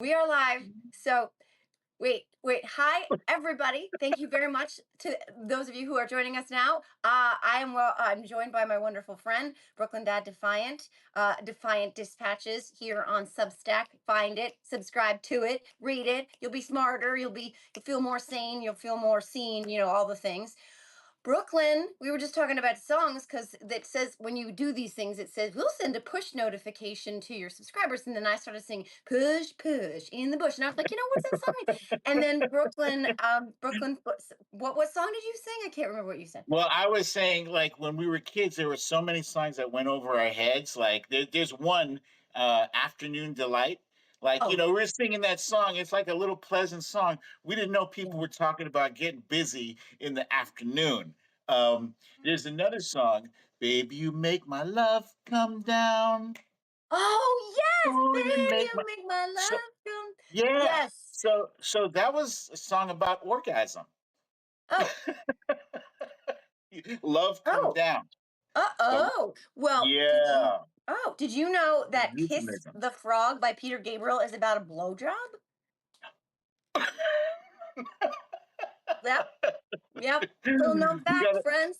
We are live. So, wait. Hi, everybody. Thank you very much to those of you who are joining us now. I'm joined by my wonderful friend, Brooklyn Dad Defiant. Defiant Dispatches here on Substack. Find it, subscribe to it, read it. You'll be smarter. You'll feel more sane. You'll feel more seen. You know, all the things. Brooklyn, we were just talking about songs because that says when you do these things, it says we'll send a push notification to your subscribers. And then I started singing push, push in the bush. And I was like, what's that song mean? And then Brooklyn, what song did you sing? I can't remember what you said. Well, I was saying, like, when we were kids, there were so many songs that went over our heads. Like, there's one, Afternoon Delight. Like, Oh, we're singing that song. It's like a little pleasant song. We didn't know people yeah. were talking about getting busy in the afternoon. Um, there's another song, Baby, You Make My Love Come Down. Oh, yes, Oh, you baby, make you my. make my So, love come. yeah. Yes. So that was a song about orgasm. Oh, Love Come oh, Down. So, oh. Well, yeah. did you know that Kiss Euphemism. the Frog by Peter Gabriel is about a blowjob? Yep. Yep. Little known we fact, gotta friends.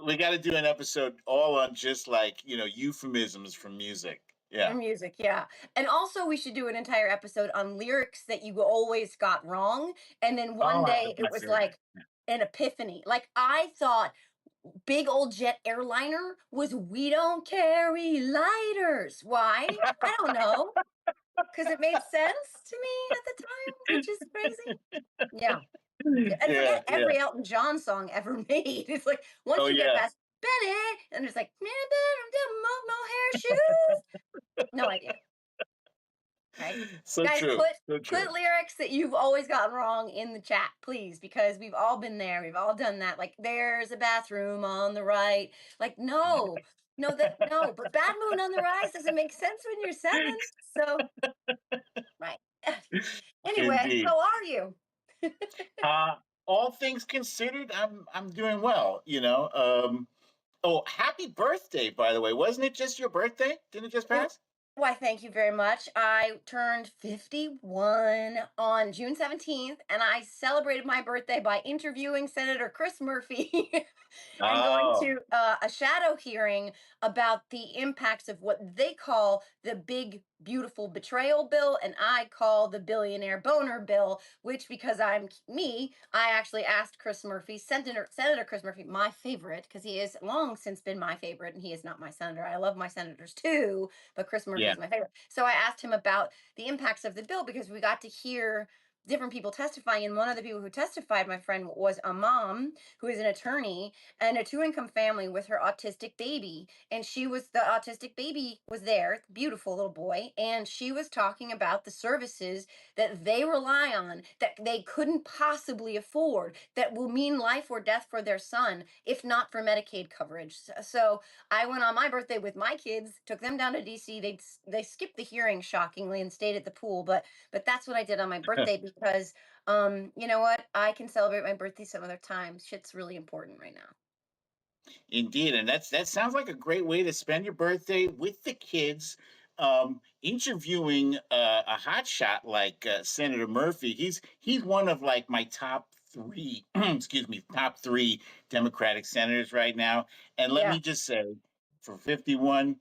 we gotta do an episode all on just like euphemisms from music. Yeah. Or music, yeah. And also we should do an entire episode on lyrics that you always got wrong. And then one Oh, day that's it my was favorite. like an epiphany. Like I thought big old jet airliner was we don't carry lighters. Why? I don't know. Because it made sense to me at the time, which is crazy. Yeah. Yeah, and Yeah, forget yeah. every Elton John song ever made. It's like once Oh you get yeah. past Bennett, and it's like hair shoes. No idea, right? So Guys, true. So put true. lyrics that you've always gotten wrong in the chat, please, because we've all been there. We've all done that. Like, there's a bathroom on the right. Like, no. But Bad Moon on the Rise doesn't make sense when you're 7. So, right. Anyway, Indeed. how are you? Uh all things considered, I'm doing well. Oh, happy birthday, by the way. Wasn't it just your birthday? Didn't it just Well, pass? why, thank you very much. I turned 51 on June 17th, and I celebrated my birthday by interviewing Senator Chris Murphy and going Oh. to a shadow hearing about the impacts of what they call the big, beautiful betrayal bill, and I call the billionaire boner bill, which, because I'm me, I actually asked Chris Murphy, Senator Chris Murphy, my favorite, because he has long since been my favorite, and he is not my senator. I love my senators too, but Chris Murphy Yeah. is my favorite. So I asked him about the impacts of the bill because we got to hear different people testifying. And one of the people who testified, my friend, was a mom who is an attorney and a two-income family with her autistic baby. And the autistic baby was there, beautiful little boy, and she was talking about the services that they rely on that they couldn't possibly afford that will mean life or death for their son if not for Medicaid coverage. So I went on my birthday with my kids, took them down to DC. They skipped the hearing shockingly and stayed at the pool, but that's what I did on my birthday because you know what? I can celebrate my birthday some other time. Shit's really important right now. Indeed, and that sounds like a great way to spend your birthday with the kids. Interviewing a hotshot like Senator Murphy. He's one of like my top three, excuse me, top three Democratic senators right now. And let Yeah. me just say, for 51,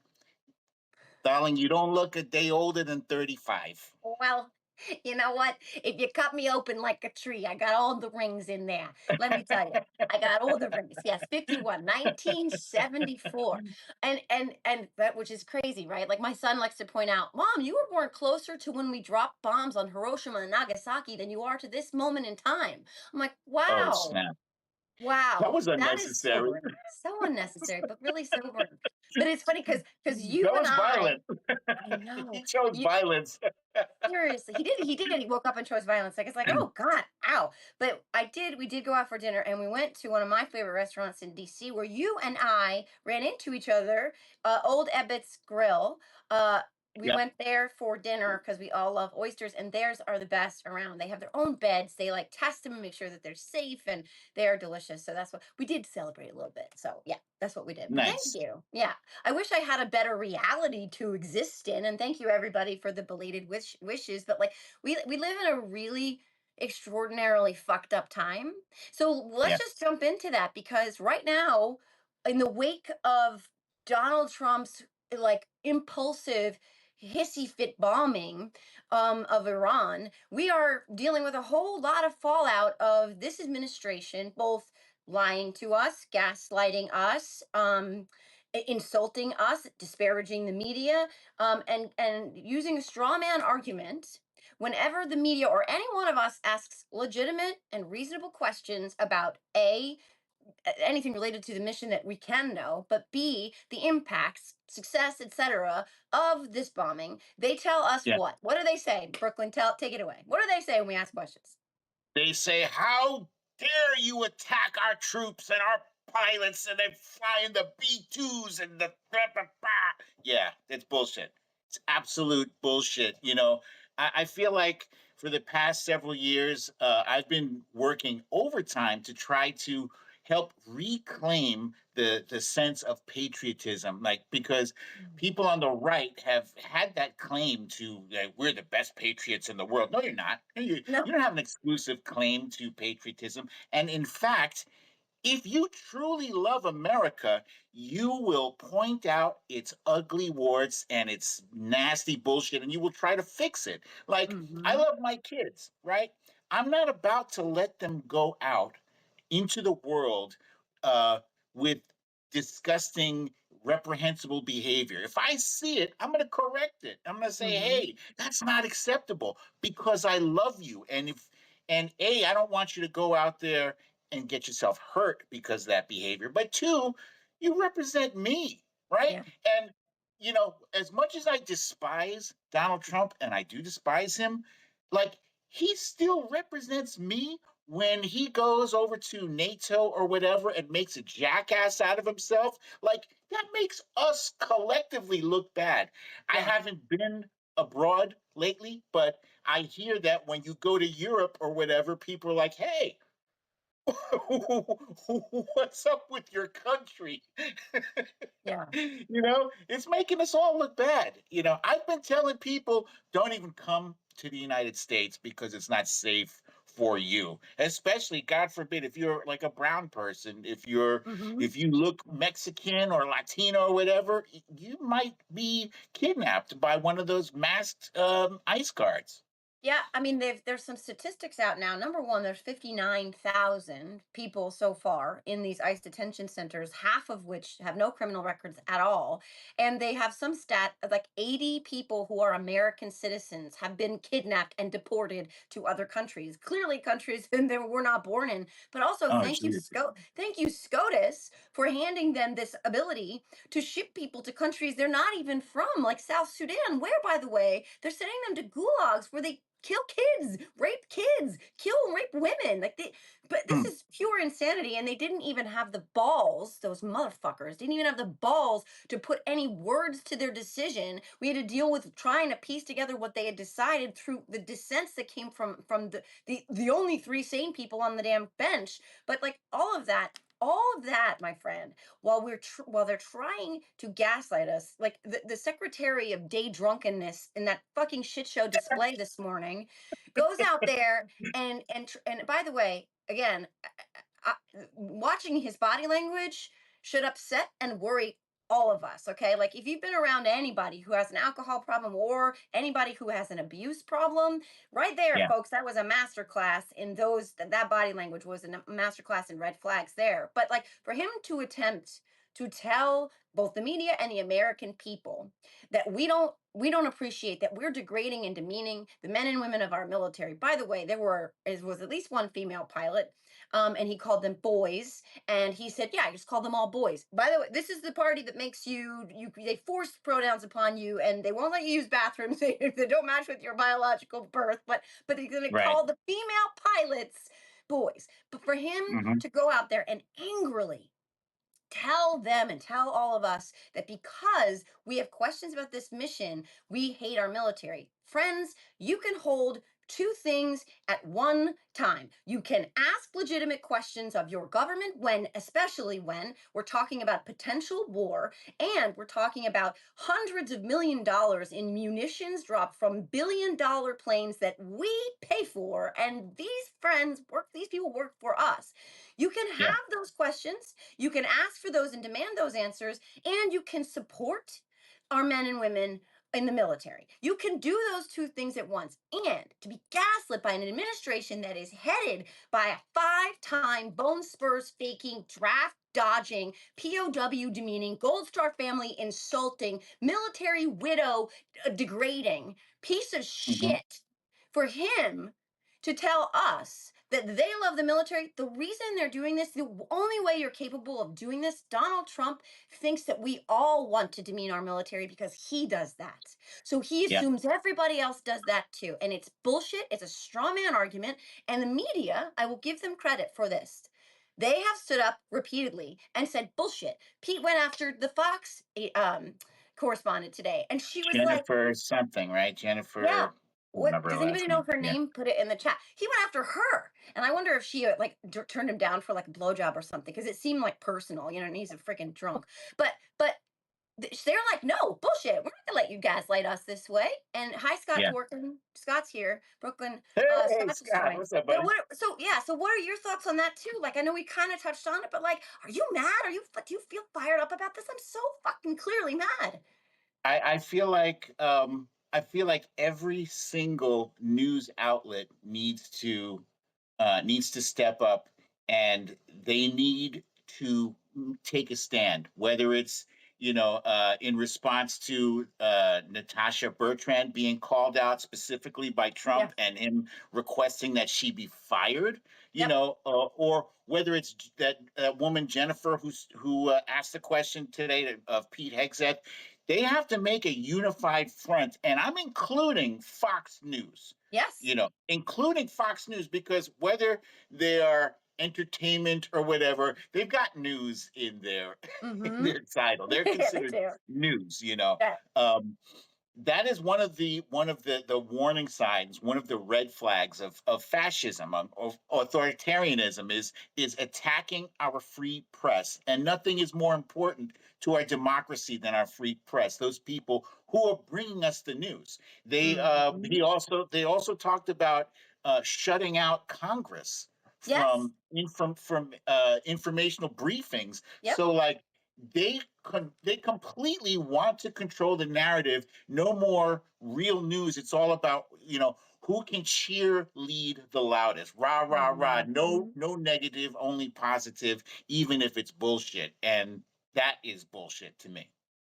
darling, you don't look a day older than 35. Well, you know what? If you cut me open like a tree, I got all the rings in there. Let me tell you. I got all the rings. Yes, 51, 1974. And that, which is crazy, right? Like my son likes to point out, "Mom, you were born closer to when we dropped bombs on Hiroshima and Nagasaki than you are to this moment in time." I'm like, Oh "Wow. snap! That Wow, was that is unnecessary. sobering. So unnecessary, but really sobering." But it's funny because you That and was violent. I know He chose you violence. seriously, he did. He woke up and chose violence. Like it's like, oh God, ow. But we did go out for dinner and we went to one of my favorite restaurants in DC where you and I ran into each other, Old Ebbitt's Grill. Uh we Yep. went there for dinner because we all love oysters, and theirs are the best around. They have their own beds. They like test them and make sure that they're safe, and they are delicious. So that's what we did, celebrate a little bit. So yeah, that's what we did. But thank Nice. you. Yeah, I wish I had a better reality to exist in, and thank you everybody for the belated wishes. But like we live in a really extraordinarily fucked up time. So let's Yeah. just jump into that because right now, in the wake of Donald Trump's like impulsive hissy fit bombing of Iran, we are dealing with a whole lot of fallout of this administration, both lying to us, gaslighting us, insulting us, disparaging the media, and using a straw man argument whenever the media or any one of us asks legitimate and reasonable questions about anything related to the mission that we can know, but B, the impacts, success, etc., of this bombing. They tell us Yeah. what? What do they say? Brooklyn, take it away. What do they say when we ask questions? They say, "How dare you attack our troops and our pilots and they fly in the B-2s and the blah, blah, blah." Yeah, it's bullshit. It's absolute bullshit. I feel like for the past several years, I've been working overtime to try to help reclaim the sense of patriotism, like because Mm. people on the right have had that claim to we're the best patriots in the world. No, you're not. You No. don't have an exclusive claim to patriotism. And in fact, if you truly love America, you will point out its ugly warts and its nasty bullshit and you will try to fix it. Like, I Hmm. love my kids, right? I'm not about to let them go out into the world uh, with disgusting, reprehensible behavior. If I see it, I'm going to correct it. I'm going to say, Hmm. hey, that's not acceptable because I love you. And A, I don't want you to go out there and get yourself hurt because of that behavior. But two, you represent me, right? Yeah. And as much as I despise Donald Trump, and I do despise him, like he still represents me when he goes over to NATO or whatever and makes a jackass out of himself. Like that makes us collectively look bad. I Yeah. haven't been abroad lately, but I hear that when you go to Europe or whatever, people are like, hey, what's up with your country? Yeah. It's making us all look bad. I've been telling people don't even come to the United States because it's not safe for you. Especially, God forbid, if you're like a brown person, Hmm. if you look Mexican or Latino or whatever, you might be kidnapped by one of those masked ICE guards. Yeah, I mean, there's some statistics out now. Number one, there's 59,000 people so far in these ICE detention centers, half of which have no criminal records at all. And they have some stat of like 80 people who are American citizens have been kidnapped and deported to other countries. Clearly countries that we're not born in. But also Oh, jeez. thank you, SCOTUS, for handing them this ability to ship people to countries they're not even from, like South Sudan, where, by the way, they're sending them to gulags where they kill kids, kill and rape women. But this Hmm. is pure insanity. And they didn't even have the balls, those motherfuckers didn't even have the balls to put any words to their decision. We had to deal with trying to piece together what they had decided through the dissents that came from the only three sane people on the damn bench. But like all of that, my friend, while they're trying to gaslight us, like the secretary of day drunkenness in that fucking shit show display this morning goes out there and by the way, again, watching his body language should upset and worry all of us. Okay, like if you've been around anybody who has an alcohol problem or anybody who has an abuse problem, right there, Yeah. folks, that was a master class in that body language was a master class in red flags there. But like for him to attempt to tell both the media and the American people that we don't appreciate, that we're degrading and demeaning the men and women of our military. By the way, was at least one female pilot, and he called them boys, and he said, "Yeah, I just call them all boys." By the way, this is the party that makes they force pronouns upon you, and they won't let you use bathrooms if they don't match with your biological birth. But he's going to Right. call the female pilots boys. But for him Hmm. to go out there and angrily tell them and tell all of us that because we have questions about this mission, we hate our military. Friends, you can hold two things at one time. You can ask legitimate questions of your government when, especially when we're talking about potential war and we're talking about hundreds of $1 million in munitions dropped from $1 billion planes that we pay for. And these friends work, these people work for us. You can Yeah. have those questions, you can ask for those and demand those answers, and you can support our men and women in the military. You can do those two things at once. And to be gaslit by an administration that is headed by a five-time bone spurs faking, draft dodging, POW demeaning, Gold Star family insulting, military widow degrading piece of Hmm. shit, for him to tell us that they love the military. The reason they're doing this, the only way you're capable of doing this, Donald Trump thinks that we all want to demean our military because he does that. So he Yeah. assumes everybody else does that too. And it's bullshit. It's a straw man argument. And the media, I will give them credit for this. They have stood up repeatedly and said bullshit. Pete went after the Fox correspondent today, and she was like, Jennifer something, right? yeah. Jennifer, I don't What remember her does last anybody know name. her Yeah. name? Put it in the chat. He went after her, and I wonder if she like turned him down for like a blowjob or something because it seemed like personal, and he's a freaking drunk. But they're like, no bullshit. We're not gonna let you gaslight us this way. And hi, Scott Yeah. Dworkin. Scott's here. Brooklyn. Hey, Scott just Scott, joined. what's up, But buddy? so yeah. So what are your thoughts on that too? Like I know we kind of touched on it, but like, are you mad? Do you feel fired up about this? I'm so fucking clearly mad. I feel like every single news outlet needs to step up, and they need to take a stand, whether it's in response to Natasha Bertrand being called out specifically by Yeah. Trump and him requesting that she be fired, Yep. or whether it's that woman Jennifer who asked the question today of Pete Hegseth. They have to make a unified front, and I'm including Fox News, Yes. including Fox News, because whether they are entertainment or whatever, they've got news in their in Mm-hmm. their title. They're Yeah, they considered do. news. Yeah. Um, that is one of the warning signs, one of the red flags of fascism, of authoritarianism, is attacking our free press, and nothing is more important to our democracy than our free press. Those people who are bringing us the news. Mm-hmm. They also talked about shutting out Congress Yes. from informational briefings. Yep. So like they completely want to control the narrative. No more real news. It's all about who can cheerlead the loudest. Rah rah rah. No Mm-hmm. no negative, only positive, even if it's bullshit. And that is bullshit to me.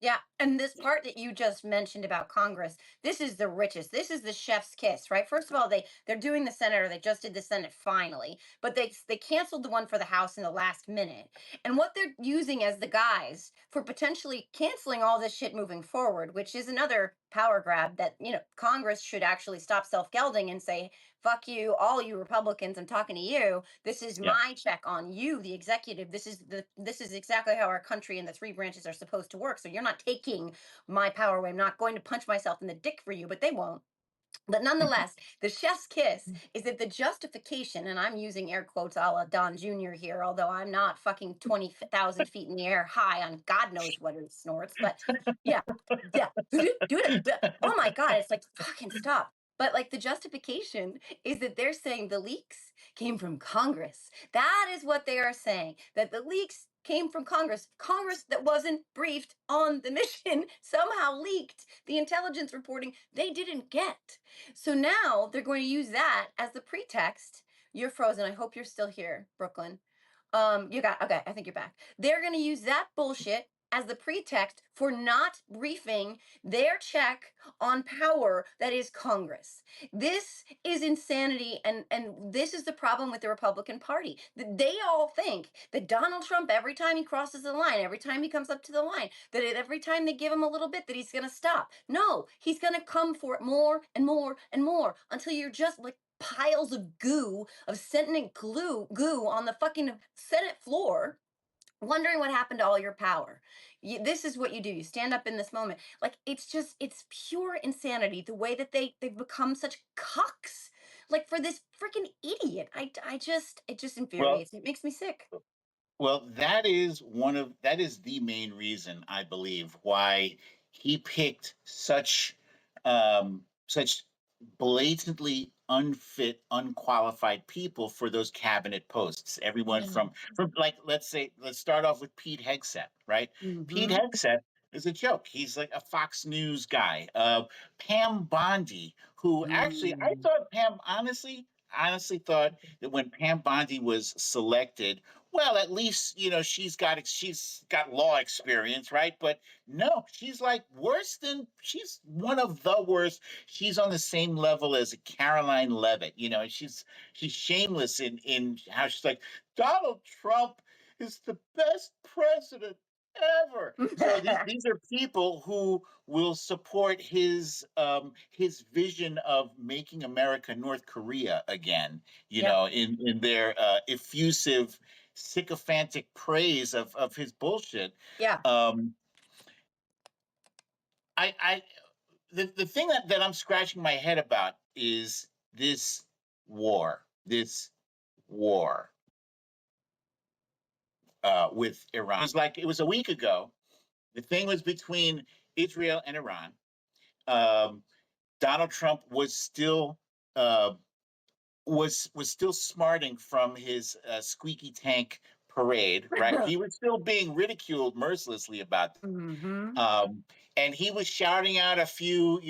Yeah, and this part that you just mentioned about Congress, this is the richest. This is the chef's kiss, right? First of all, they're doing the Senate, or they just did the Senate finally, but they canceled the one for the House in the last minute. And what they're using as the guise for potentially canceling all this shit moving forward, which is another power grab that, Congress should actually stop self-gelding and say, fuck you, all you Republicans, I'm talking to you. This is Yeah. my check on you, the executive. This is exactly how our country and the three branches are supposed to work. So you're not taking my power away. I'm not going to punch myself in the dick for you, but they won't. But nonetheless, the chef's kiss is that the justification, and I'm using air quotes a la Don Jr. here, although I'm not fucking 20,000 feet in the air high on God knows what it snorts. But yeah, yeah, do it. Oh my God, it's like fucking stop. But like the justification is that they're saying the leaks came from Congress. That is what they are saying, that the leaks came from Congress. Congress that wasn't briefed on the mission somehow leaked the intelligence reporting they didn't get. So now they're going to use that as the pretext. You're frozen. I hope you're still here, Brooklyn. You got okay. I think you're back. They're going to use that bullshit as the pretext for not briefing their check on power that is Congress. This is insanity, and this is the problem with the Republican Party. They all think that Donald Trump, every time he crosses the line, every time he comes up to the line, that every time they give him a little bit, that he's going to stop. No, he's going to come for it more and more and more until you're just like piles of goo, of sentient goo on the fucking Senate floor, wondering what happened to all your power. This is what you do. You stand up in this moment. Like it's just it's pure insanity the way that they've become such cucks. Like for this freaking idiot. I just it just Well, infuriates me. It makes me sick. Well, that is the main reason I believe why he picked such blatantly unfit, unqualified people for those cabinet posts. Everyone from like let's start off with Pete Hegseth, right? Pete Mm-hmm. Hegseth is a joke. He's like a Fox News guy. Pam Bondi, who actually I Mm. thought Pam honestly thought that when Pam Bondi was selected, well, at least she's got law experience, right? But no, she's like worse than she's one of the worst. She's on the same level as Caroline Levitt. She's shameless in how she's like Donald Trump is the best president ever. So these are people who will support his vision of making America North Korea again. Yep. In their effusive sycophantic praise of his bullshit. Yeah. Um, I the thing that I'm scratching my head about is this war with Iran. It was a week ago. The thing was between Israel and Iran. Um, Donald Trump uh, was still smarting from his squeaky tank parade, right? He was still being ridiculed mercilessly about that. Mm-hmm. And he was shouting out a few,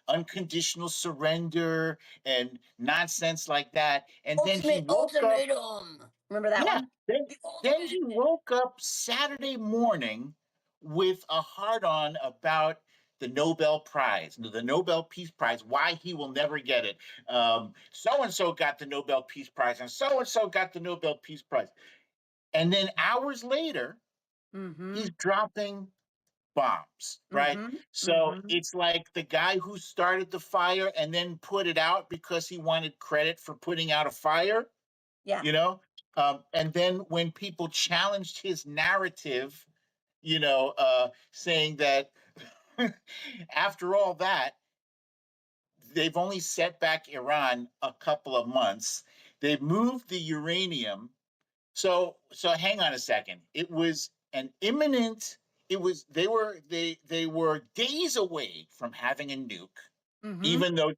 unconditional surrender and nonsense like that. And then he Ultimate woke up, ultimatum. Remember that yeah, one? then, The then ultimate. he woke up Saturday morning with a hard on about the Nobel Prize, the Nobel Peace Prize, why he will never get it. So and so got the Nobel Peace Prize, and so got the Nobel Peace Prize. And then hours later, Mm-hmm. he's dropping bombs, right? Mm-hmm. So Mm-hmm. it's like the guy who started the fire and then put it out because he wanted credit for putting out a fire, Yeah. you know? And then when people challenged his narrative, saying that after all that, they've only set back Iran a couple of months. They've moved the uranium. So hang on a second. It was an imminent. It was they were days away from having a nuke, Mm-hmm. even though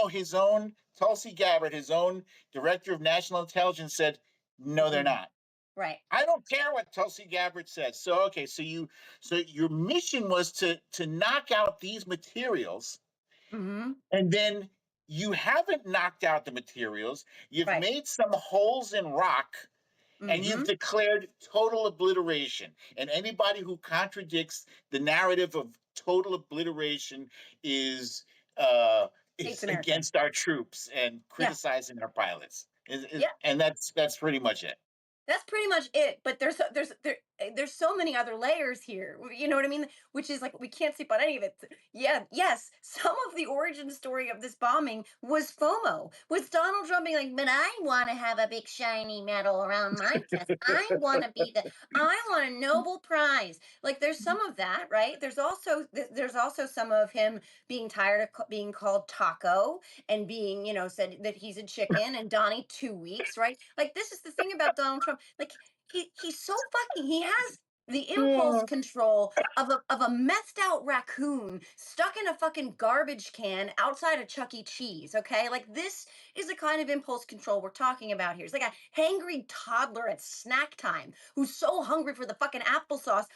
his own Tulsi Gabbard, his own director of national intelligence, said no, they're Mm-mm. not. Right. I don't care what Tulsi Gabbard says. So okay, so your mission was to knock out these materials, Mm-hmm. and then you haven't knocked out the materials. You've Right. made some holes in rock, and you've Mm-hmm. declared total obliteration. And anybody who contradicts the narrative of total obliteration is uh, Hates is America. against our troops and Yeah. criticizing our pilots. Yeah. And that's pretty much it. That's pretty much it. But there's so many other layers here. You know what I mean? Which is like we can't sleep on any of it. Yeah, yes. Some of the origin story of this bombing was FOMO. Was Donald Trump being like, but I want to have a big shiny medal around my chest. I want a Nobel Prize. Like there's some of that, right? There's also some of him being tired of being called taco and being, said that he's a chicken and Donnie 2 weeks, right? Like this is the thing about Donald Trump. Like he's so fucking he has the impulse control of a methed out raccoon stuck in a fucking garbage can outside of Chuck E. Cheese. Okay, like this is the kind of impulse control we're talking about here. It's like a hangry toddler at snack time who's so hungry for the fucking applesauce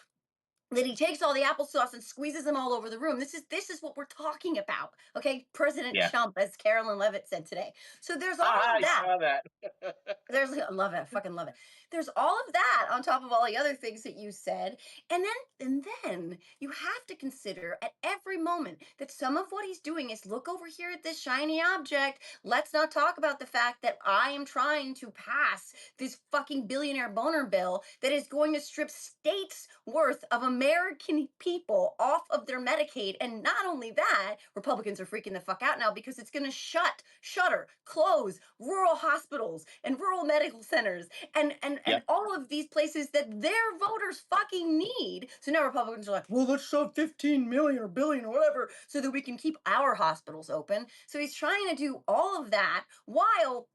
that he takes all the applesauce and squeezes them all over the room. This is what we're talking about. Okay, President Yeah. Chump, as Carolyn Levitt said today. So there's all Ah, of I that. saw that. I love it. I fucking love it. There's all of that on top of all the other things that you said. And then you have to consider at every moment that some of what he's doing is look over here at this shiny object. Let's not talk about the fact that I am trying to pass this fucking billionaire boner bill that is going to strip states worth of American people off of their Medicaid. And not only that, Republicans are freaking the fuck out now because it's going to shutter, close rural hospitals and rural medical centers and Yep. all of these places that their voters fucking need. So now Republicans are like, well, let's shove 15 million or billion or whatever so that we can keep our hospitals open. So he's trying to do all of that while,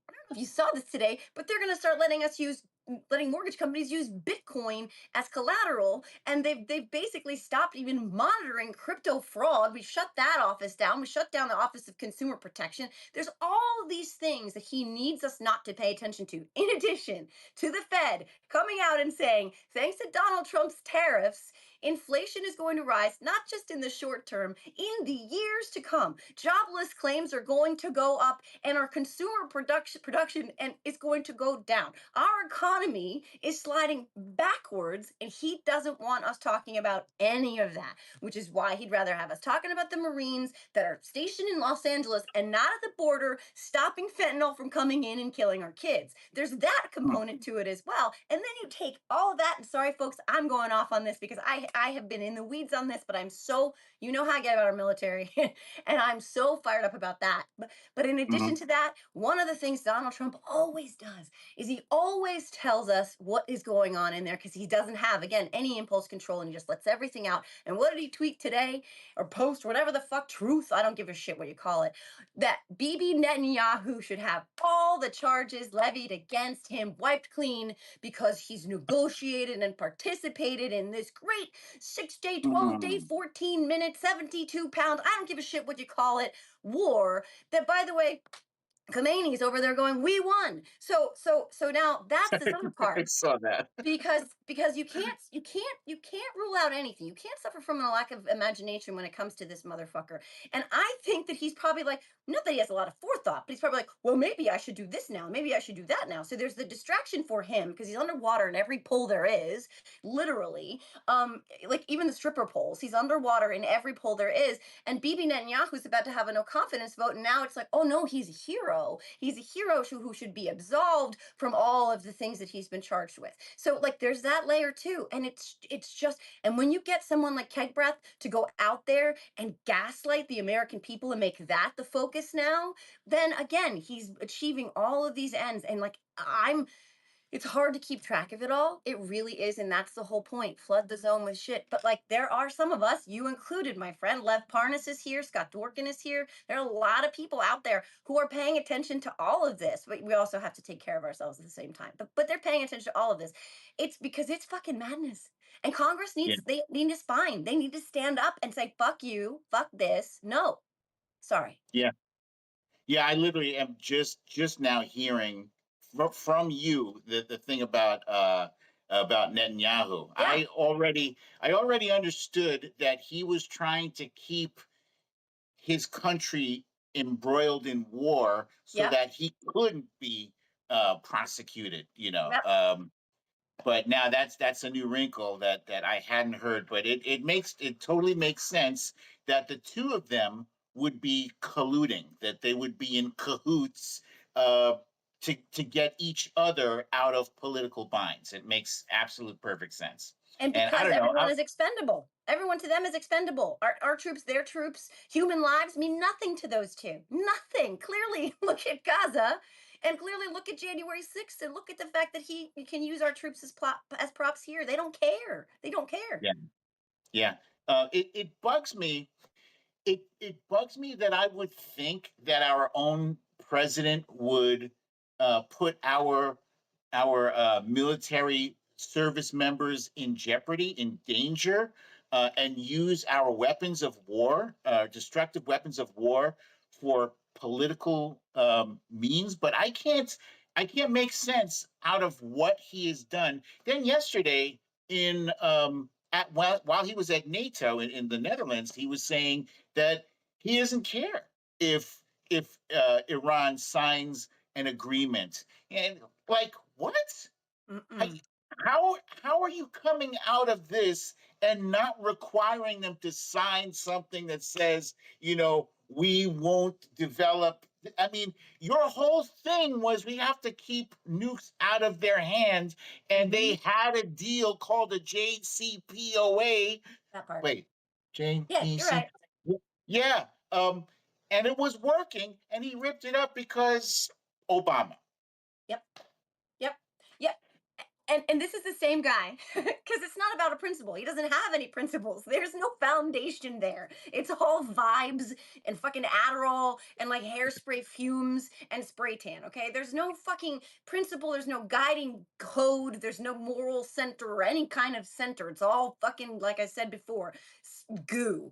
I don't know if you saw this today, but they're going to start letting mortgage companies use Bitcoin as collateral, and they've basically stopped even monitoring crypto fraud. We shut that office down. We shut down the Office of Consumer Protection. There's all of these things that he needs us not to pay attention to. In addition to the Fed coming out and saying, thanks to Donald Trump's tariffs, inflation is going to rise, not just in the short term, in the years to come. Jobless claims are going to go up, and our consumer production and is going to go down. Our economy is sliding backwards, and he doesn't want us talking about any of that, which is why he'd rather have us talking about the Marines that are stationed in Los Angeles and not at the border, stopping fentanyl from coming in and killing our kids. There's that component to it as well. And then you take all of that, and sorry, folks, I'm going off on this because I have been in the weeds on this, but I'm so, you know how I get about our military, and I'm so fired up about that. But in addition Mhm. to that, one of the things Donald Trump always does is he always tells us what is going on in there because he doesn't have, again, any impulse control, and he just lets everything out. And what did he tweet today or post, whatever the fuck, truth? I don't give a shit what you call it. That Bibi Netanyahu should have all the charges levied against him wiped clean because he's negotiated and participated in this great 6 day, 12 day, Mhm. 14 minute, 72 pound, I don't give a shit what you call it, war. That, by the way, Khomeini's over there going, we won. So now that's this other I part, saw that. because you can't rule out anything. You can't suffer from a lack of imagination when it comes to this motherfucker. And I think that he's probably like, not that he has a lot of forethought, but he's probably like, well, maybe I should do this now, maybe I should do that now. So there's the distraction for him because he's underwater in every pool there is, literally. Like even the stripper poles, he's underwater in every poll there is. And Bibi Netanyahu's about to have a no confidence vote, and now it's like, oh no, he's a hero. He's a hero who should be absolved from all of the things that he's been charged with. So like, there's that layer too, and it's just, and when you get someone like Keg Breath to go out there and gaslight the American people and make that the focus now, then again, he's achieving all of these ends, and like, it's hard to keep track of it all. It really is. And that's the whole point. Flood the zone with shit. But like, there are some of us, you included, my friend. Lev Parnas is here. Scott Dworkin is here. There are a lot of people out there who are paying attention to all of this. But we also have to take care of ourselves at the same time. But they're paying attention to all of this. It's because it's fucking madness. And Congress Yeah. they need to spine. They need to stand up and say, fuck you, fuck this. No. Sorry. Yeah. Yeah, I literally am just now hearing from you the thing about Netanyahu. Yeah. I already understood that he was trying to keep his country embroiled in war so Yep. that he couldn't be prosecuted, Yep. but now that's a new wrinkle that I hadn't heard. But it totally makes sense that the two of them would be colluding, that they would be in cahoots uh, to get each other out of political binds. It makes absolute perfect sense. And And I because don't know. everyone is expendable. Everyone to them is expendable. Our troops, their troops, human lives mean nothing to those two. Nothing. Clearly, look at Gaza, and clearly look at January 6th, and look at the fact that he can use our troops as props here. They don't care. They don't care. Yeah, yeah. It bugs me. It bugs me that I would think that our own president would put our military service members in jeopardy, in danger, and use our weapons of war, destructive weapons of war, for political means. But I can't make sense out of what he has done. Then yesterday, while he was at NATO in the Netherlands, he was saying that he doesn't care if Iran signs an agreement. And like, what? I, Mm-mm. how are you coming out of this and not requiring them to sign something that says, we won't develop I mean, your whole thing was we have to keep nukes out of their hands, and they Hmm. had a deal called a JCPOA. That part. Wait, Yeah, you're JPC? right. Yeah, and it was working, and he ripped it up because Obama. Yep. Yep. Yep. And this is the same guy because it's not about a principle. He doesn't have any principles. There's no foundation there. It's all vibes and fucking Adderall and like hairspray fumes and spray tan. Okay, there's no fucking principle. There's no guiding code. There's no moral center or any kind of center. It's all fucking, like I said before, goo.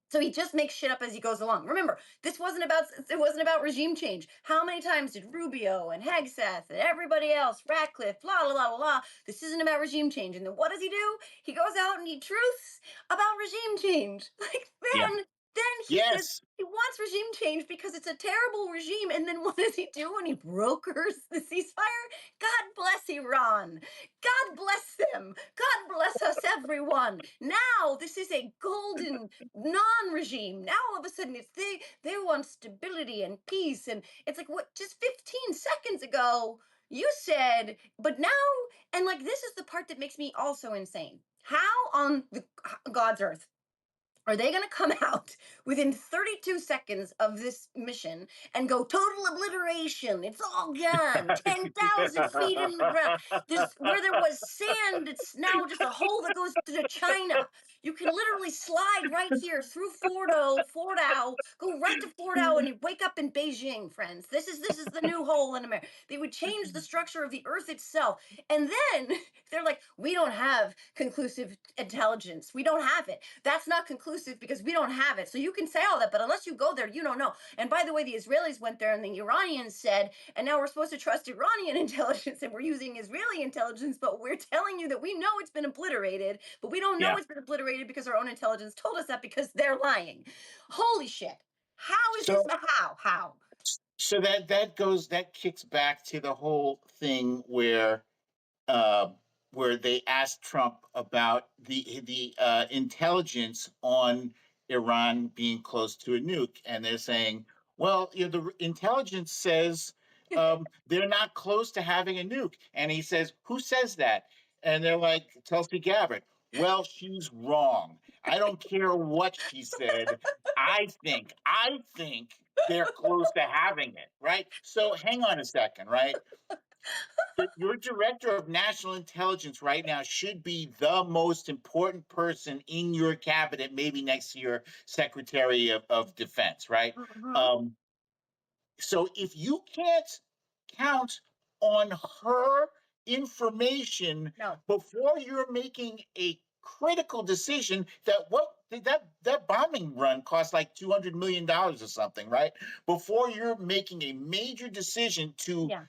So he just makes shit up as he goes along. Remember, this wasn't about regime change. How many times did Rubio and Hegseth and everybody else, Ratcliffe, blah blah blah blah blah? This isn't about regime change. And then what does he do? He goes out and he truths about regime change. Like Yeah. then he says Yes. he wants regime change because it's a terrible regime. And then what does he do when he brokers the ceasefire? God bless Iran. God bless them. God bless us, everyone. Now this is a golden non-regime. Now all of a sudden it's they want stability and peace, and it's like, what, just 15 seconds ago you said, but now, and like this is the part that makes me also insane. How on the God's earth are they going to come out within 32 seconds of this mission and go total obliteration? It's all gone. 10,000 feet in the ground. There's where there was sand. It's now just a hole that goes to China. You can literally slide right here through Fordow, go right to Fordow, and you wake up in Beijing, friends. This is the new hole in America. They would change the structure of the Earth itself, and then they're like, we don't have conclusive intelligence. We don't have it. That's not conclusive because we don't have it. So you can say all that, but unless you go there, you don't know. And by the way, the Israelis went there and the Iranians said, and now we're supposed to trust Iranian intelligence and we're using Israeli intelligence, but we're telling you that we know it's been obliterated, but we don't know Yeah. it's been obliterated because our own intelligence told us that because they're lying. Holy shit. How is this? So How? How? that kicks back to the whole thing uh, where they asked Trump about the intelligence on Iran being close to a nuke, and they're saying, well, the intelligence says they're not close to having a nuke, and he says, who says that? And they're like, Tulsi Gabbard. Well, she's wrong. I don't care what she said. I think they're close to having it, right? So hang on a second, right? Your director of national intelligence right now should be the most important person in your cabinet, maybe next to your secretary of defense, right? Mhm. Um, so if you can't count on her information No. before you're making a critical decision, that bombing run cost like $200 million or something, right? Before you're making a major decision to Yeah.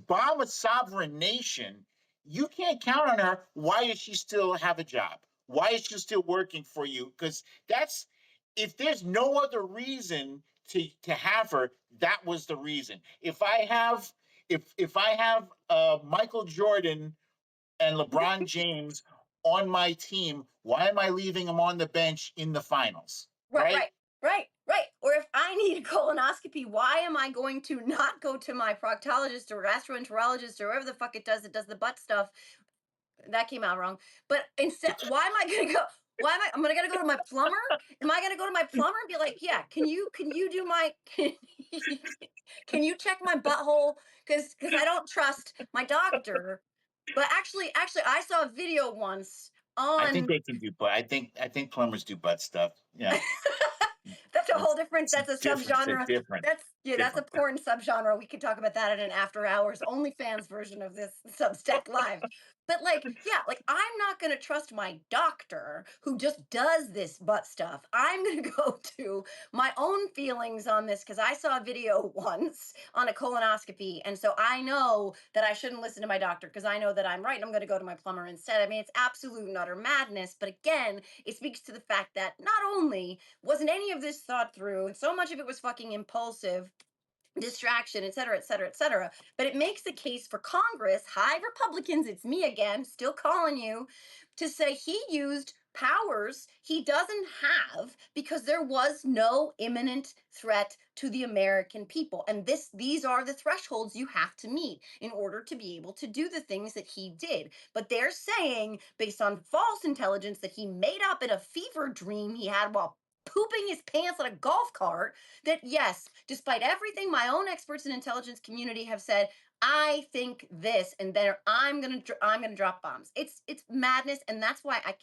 bomb a sovereign nation, you can't count on her. Why does she still have a job? Why is she still working for you? Because that's, if there's no other reason to have her, that was the reason. If I have Michael Jordan and LeBron James on my team, why am I leaving them on the bench in the finals? Right, Right? right, right, right. Or if I need a colonoscopy, why am I going to not go to my proctologist or gastroenterologist or whoever the fuck it does that does the butt stuff? That came out wrong. But instead, why am I gonna go? Why am I? I'm gonna go to my plumber. Am I gonna go to my plumber and be like, yeah, can you do my can you check my butthole? Because I don't trust my doctor. But actually, I saw a video once I think on they can do butt. I think plumbers do butt stuff. Yeah. that's a whole It's different. it's That's a different. It's a subgenre. different That's yeah. That's a different. porn subgenre. We could talk about that in an after hours OnlyFans version of this Substack Live. But like, yeah, like I'm not gonna trust my doctor who just does this butt stuff. I'm gonna go to my own feelings on this because I saw a video once on a colonoscopy, and so I know that I shouldn't listen to my doctor because I know that I'm right. And I'm gonna go to my plumber instead. I mean, it's absolute and utter madness. But again, it speaks to the fact that not only wasn't any of this thought through, and so much of it was fucking impulsive, distraction, et cetera, et cetera, et cetera. But it makes the case for Congress, hi Republicans, it's me again, still calling you, to say he used powers he doesn't have because there was no imminent threat to the American people. And these are the thresholds you have to meet in order to be able to do the things that he did. But they're saying, based on false intelligence that he made up in a fever dream he had while pooping his pants on a golf cart, that yes, despite everything my own experts in intelligence community have said, I think this, and then I'm gonna drop bombs. It's madness, and that's why I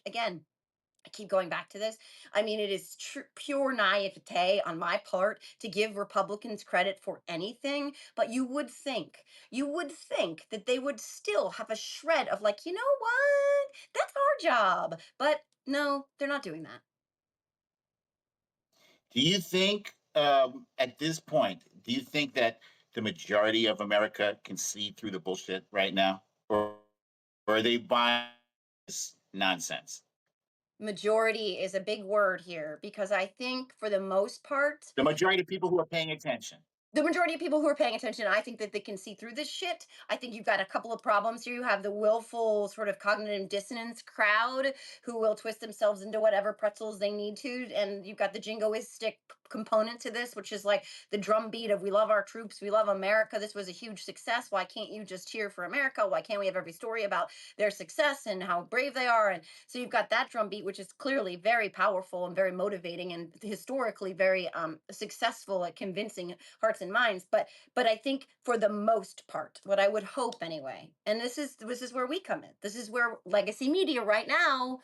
keep going back to this. I mean, it is pure naivete on my part to give Republicans credit for anything, but you would think that they would still have a shred of like, you know what? That's our job. But no, they're not doing that. Do you think, at this point, do you think that the majority of America can see through the bullshit right now, or are they buying this nonsense? Majority is a big word here because I think for the most part, The majority of people who are paying attention. the majority of people who are paying attention, I think that they can see through this shit. I think you've got a couple of problems here. You have the willful sort of cognitive dissonance crowd who will twist themselves into whatever pretzels they need to. And you've got the jingoistic component to this, which is like the drumbeat of we love our troops, we love America. This was a huge success. Why can't you just cheer for America? Why can't we have every story about their success and how brave they are? And so you've got that drumbeat, which is clearly very powerful and very motivating and historically very successful at convincing hearts and minds. But I think for the most part, what I would hope anyway, and this is where we come in. This is where legacy media right now,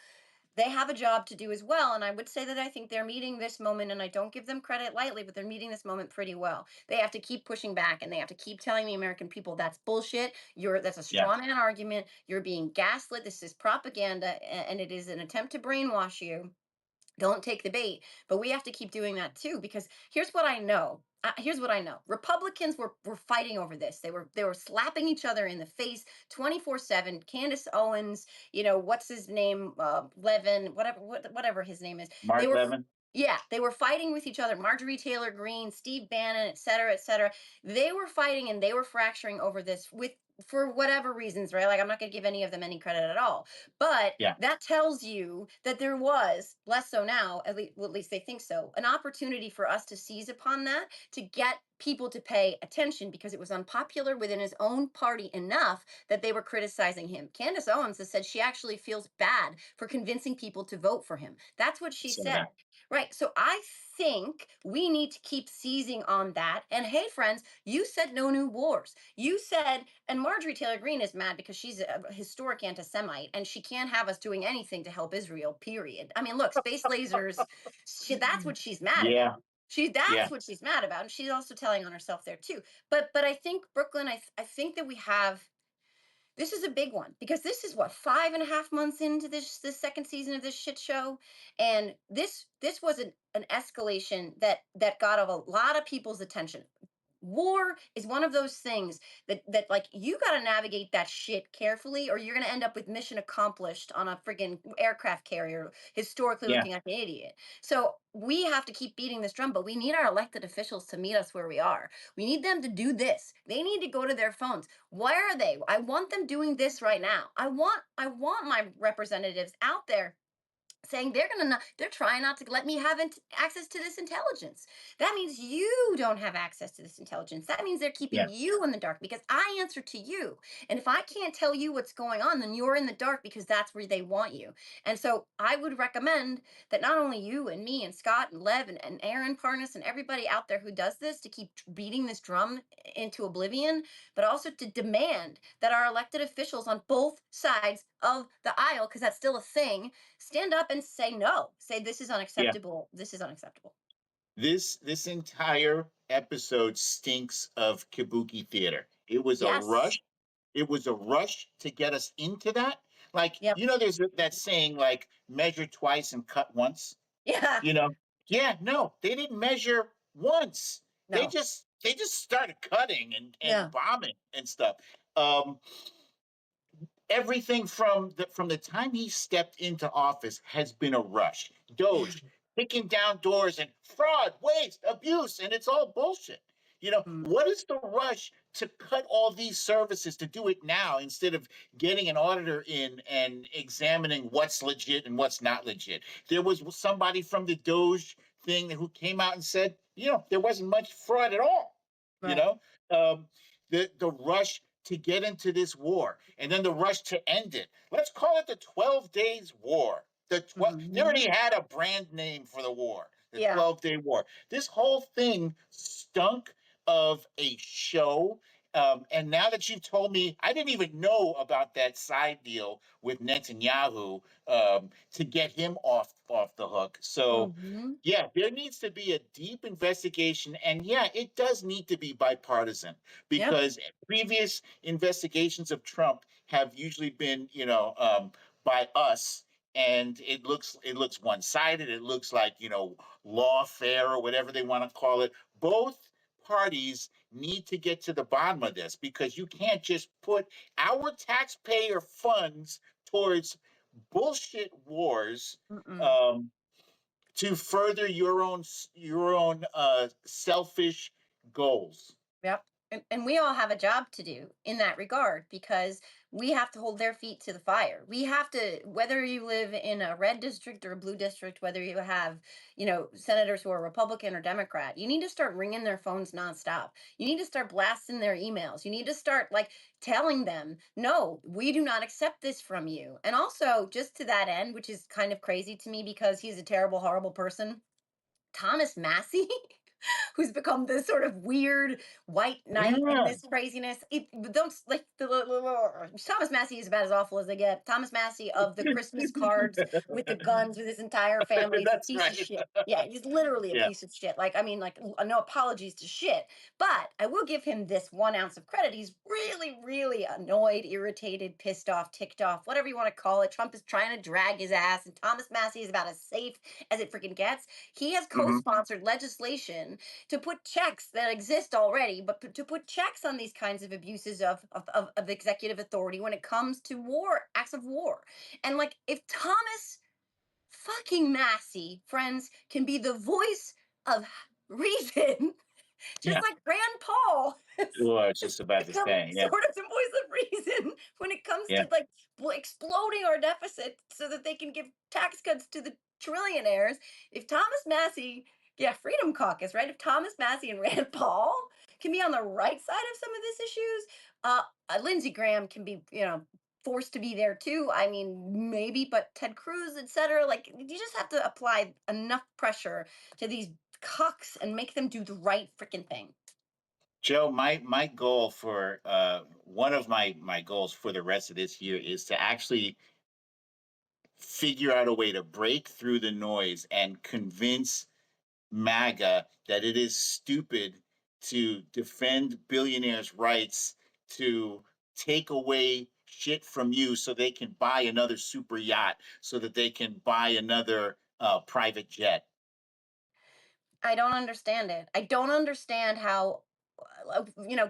they have a job to do as well. And I would say that I think they're meeting this moment, and I don't give them credit lightly, but they're meeting this moment pretty well. They have to keep pushing back and they have to keep telling the American people that's bullshit. That's a Yeah. straw man argument. You're being gaslit. This is propaganda, and it is an attempt to brainwash you. Don't take the bait. But we have to keep doing that too, because here's what I know. Here's what I know. Republicans were fighting over this. They were slapping each other in the face 24/7. Candace Owens, what's his name, Levin, whatever his name is. They Mark were, Levin. yeah, they were fighting with each other. Marjorie Taylor Greene, Steve Bannon, et cetera, et cetera. They were fighting and they were fracturing over this with for whatever reasons, right? Like I'm not going to give any of them any credit at all, but Yeah. that tells you that there was, less so now, at least they think so, an opportunity for us to seize upon that to get people to pay attention because it was unpopular within his own party enough that they were criticizing him. Candace Owens has said she actually feels bad for convincing people to vote for him. That's what she So said. that. Right. So I think we need to keep seizing on that. And hey, friends, you said no new wars. You said, and Marjorie Taylor Greene is mad because she's a historic anti Semite and she can't have us doing anything to help Israel, period. I mean, look, space lasers, that's what she's mad Yeah. about. That's Yeah. what she's mad about. And she's also telling on herself there too. But I think, Brooklyn, I think that we have, this is a big one because this is what 5.5 months into this second season of this shit show, and this was an escalation that got a lot of people's attention. War is one of those things that like you got to navigate that shit carefully or you're going to end up with mission accomplished on a friggin' aircraft carrier historically Yeah. looking like an idiot. So we have to keep beating this drum, but we need our elected officials to meet us where we are. We need them to do this. They need to go to their phones. Where are they? I want them doing this right now. I want my representatives out there saying they're trying not to let me have access to this intelligence. That means you don't have access to this intelligence. That means they're keeping Yeah. you in the dark because I answer to you. And if I can't tell you what's going on, then you're in the dark because that's where they want you. And so I would recommend that not only you and me and Scott and Lev and Aaron Parnas and everybody out there who does this to keep beating this drum into oblivion, but also to demand that our elected officials on both sides of the aisle, because that's still a thing, stand up and say no. Say this is Yeah. unacceptable. This is unacceptable. This entire episode stinks of Kabuki Theater. It was a Yes. rush. It was a rush to get us into that. Like, Yep. there's that saying, like, measure twice and cut once. Yeah. You know, yeah, no, they didn't measure once. They No. just they just started cutting and Yeah. bombing and stuff. Um, Everything from the time he stepped into office has been a rush. Doge kicking down doors and fraud, waste, abuse, and it's all bullshit. Mm. What is the rush to cut all these services to do it now instead of getting an auditor in and examining what's legit and what's not legit? There was somebody from the Doge thing who came out and said, there wasn't much fraud at all. You Right. know, um, the rush to get into this war and then the rush to end it. Let's call it the 12 days war. They Hmm. already had a brand name for the war, the Yeah. 12-day war. This whole thing stunk of a show. And now that you've told me, I didn't even know about that side deal with Netanyahu, to get him off the hook. So Hmm. yeah, there needs to be a deep investigation, and yeah, it does need to be bipartisan Yep. because previous investigations of Trump have usually been, by us, and it looks one sided. It looks like lawfare or whatever they want to call it. Both parties need to get to the bottom of this because you can't just put our taxpayer funds towards bullshit wars. Mm-mm. Um, to further your own selfish goals. Yep. And we all have a job to do in that regard because we have to hold their feet to the fire. We have to, whether you live in a red district or a blue district, whether you have, senators who are Republican or Democrat, you need to start ringing their phones nonstop. You need to start blasting their emails. You need to start like telling them, no, we do not accept this from you. And also, just to that end, which is kind of crazy to me because he's a terrible, horrible person, Thomas Massie, who's become this sort of weird white knight in Yeah. this craziness. Don't like Thomas Massie is about as awful as they get. Thomas Massie of the Christmas cards with the guns with his entire family is a That's piece of right. shit. Yeah, he's literally a Yeah. piece of shit. Like, I mean, like, no apologies to shit, but I will give him this 1 ounce of credit. He's really, really annoyed, irritated, pissed off, ticked off, whatever you want to call it. Trump is trying to drag his ass, and Thomas Massie is about as safe as it freaking gets. He has Hmm. co-sponsored legislation to put checks that exist already, but to put checks on these kinds of abuses of executive authority when it comes to war, acts of war. And like, if Thomas fucking Massey, friends, can be the voice of reason, just Yeah. like Rand Paul Well, I was has just about to become say. Yeah. sort of the voice of reason when it comes Yeah. to like exploding our deficit so that they can give tax cuts to the trillionaires. If Thomas Massey, yeah, Freedom Caucus, right? If Thomas Massey and Rand Paul can be on the right side of some of these issues, Lindsey Graham can be, forced to be there too. I mean, maybe, but Ted Cruz, etc. Like, you just have to apply enough pressure to these cucks and make them do the right freaking thing. Joe, my goal for one of my goals for the rest of this year is to actually figure out a way to break through the noise and convince MAGA that it is stupid to defend billionaires' rights to take away shit from you so they can buy another super yacht, so that they can buy another private jet. I don't understand it. I don't understand how,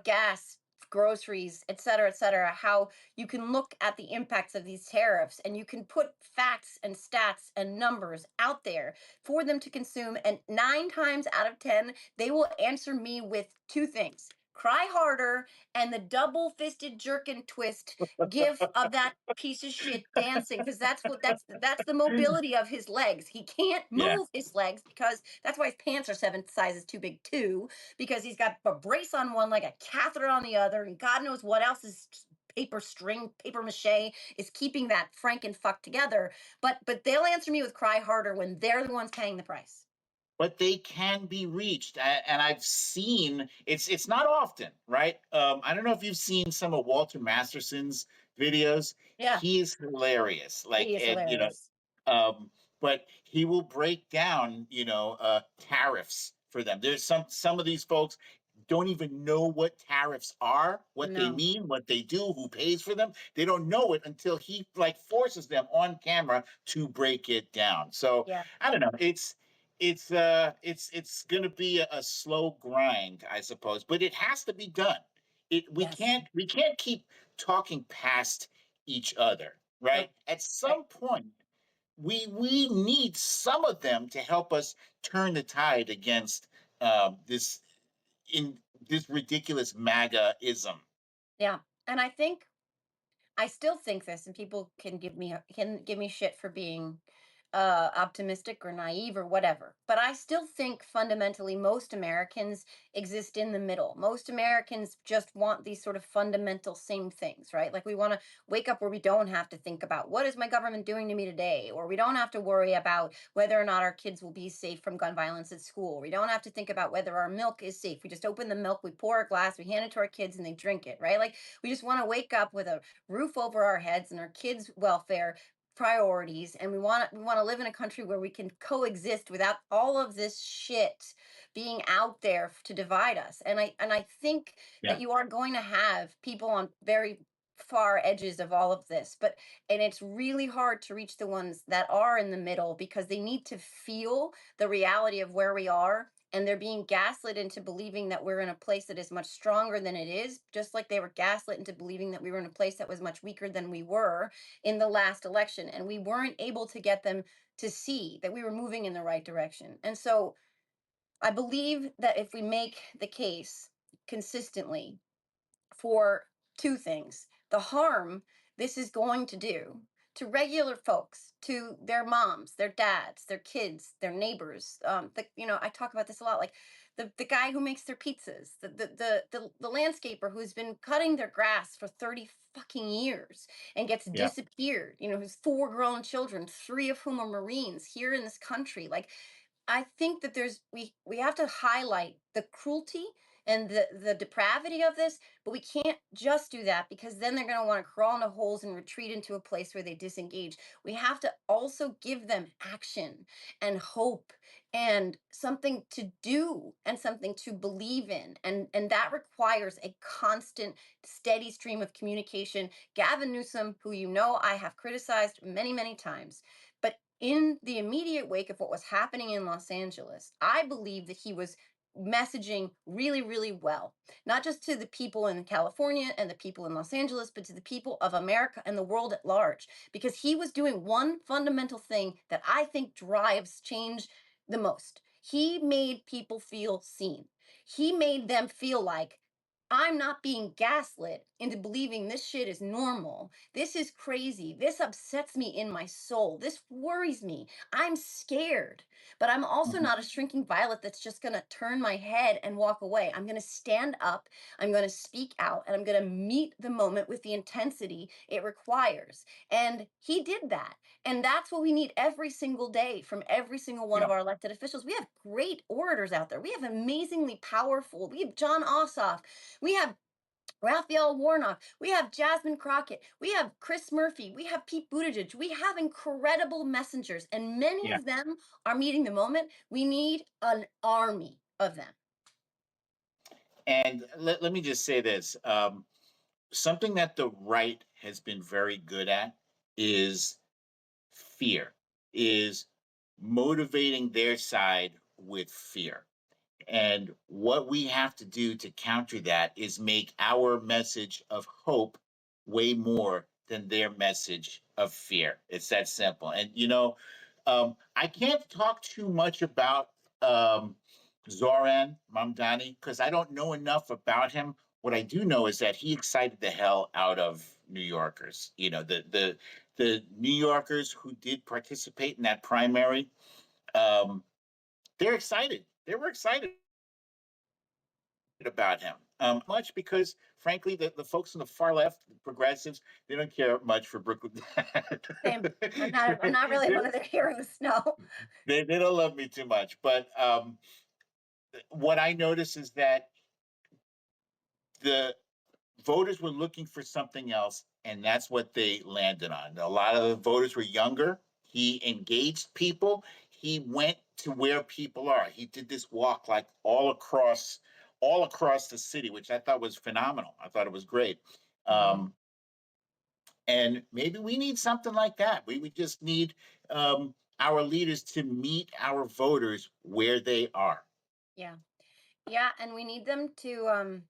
gas, groceries, et cetera, how you can look at the impacts of these tariffs and you can put facts and stats and numbers out there for them to consume. And 9 times out of 10, they will answer me with two things: cry harder and the double fisted jerk and twist gif of that piece of shit dancing, because that's the mobility of his legs. He can't Yeah. move his legs because that's why his pants are 7 sizes too big too, because he's got a brace on one leg, a catheter on the other, and God knows what else is paper string, paper mache is keeping that Franken fuck together. But they'll answer me with cry harder when they're the ones paying the price. But they can be reached, and I've seen it's not often, right? I don't know if you've seen some of Walter Masterson's videos. Yeah, He is hilarious, like, he is and hilarious. but he will break down tariffs for them. There's some of these folks don't even know what tariffs are, what they No. mean, what they do, who pays for them. They don't know it until he like forces them on camera to break it down. So Yeah. I don't know. It's going to be a slow grind, I suppose, but it has to be done. It Yes. we can't keep talking past each other, right? Nope. At Right. some point, we need some of them to help us turn the tide against this in this ridiculous MAGA-ism. Yeah. And I still think this, and people can give me shit for being optimistic or naive or whatever. But I still think fundamentally most Americans exist in the middle. Most Americans just want these sort of fundamental same things, right? Like we want to wake up where we don't have to think about what is my government doing to me today, or we don't have to worry about whether or not our kids will be safe from gun violence at school. We don't have to think about whether our milk is safe. We just open the milk, we pour a glass, we hand it to our kids, and they drink it, right? Like we just want to wake up with a roof over our heads and our kids' welfare priorities, and we want to live in a country where we can coexist without all of this shit being out there to divide us. And I think that Yeah. you are going to have people on very far edges of all of this, but and it's really hard to reach the ones that are in the middle because they need to feel the reality of where we are, and they're being gaslit into believing that we're in a place that is much stronger than it is, just like they were gaslit into believing that we were in a place that was much weaker than we were in the last election. And we weren't able to get them to see that we were moving in the right direction. And so I believe that if we make the case consistently for two things: the harm this is going to do to regular folks, to their moms, their dads, their kids, their neighbors. I talk about this a lot. Like the guy who makes their pizzas, the landscaper who's been cutting their grass for 30 fucking years and gets Yeah. disappeared. Who's four grown children, three of whom are Marines here in this country. Like I think that we have to highlight the cruelty and the depravity of this, but we can't just do that because then they're going to want to crawl into holes and retreat into a place where they disengage. We have to also give them action and hope and something to do and something to believe in, and that requires a constant steady stream of communication. Gavin Newsom, who I have criticized many times, but in the immediate wake of what was happening in Los Angeles, I believe that he was messaging really, really well, not just to the people in California and the people in Los Angeles, but to the people of America and the world at large, because he was doing one fundamental thing that I think drives change the most. He made people feel seen. He made them feel like, I'm not being gaslit into believing this shit is normal. This is crazy. This upsets me in my soul. This worries me. I'm scared, but I'm also Mhm. not a shrinking violet that's just going to turn my head and walk away. I'm going to stand up, I'm going to speak out, and I'm going to meet the moment with the intensity it requires. And he did that. And that's what we need every single day from every single one Yeah. of our elected officials. We have great orators out there. We have amazingly powerful. We have John Ossoff. We have Raphael Warnock. We have Jasmine Crockett. We have Chris Murphy. We have Pete Buttigieg. We have incredible messengers, and many Yeah. of them are meeting the moment. We need an army of them. And let me just say this. Something that the right has been very good at is fear, is motivating their side with fear. And what we have to do to counter that is make our message of hope way more than their message of fear. It's that simple. And, I can't talk too much about um, Zoran Mamdani because I don't know enough about him. What I do know is that he excited the hell out of New Yorkers. The New Yorkers who did participate in that primary, um, they're excited. They were excited about him. Much because, frankly, the folks on the far left, the progressives, they don't care much for Brooklyn. Same. I'm not really they, one of their heroes. No. they don't love me too much. But what I notice is that the voters were looking for something else, and that's what they landed on. A lot of the voters were younger. He engaged people. He went to where people are. He did this walk like all across the city, which I thought was phenomenal. I thought it was great. Mhm. Um, and maybe we need something like that. We just need our leaders to meet our voters where they are. Yeah. Yeah, and we need them to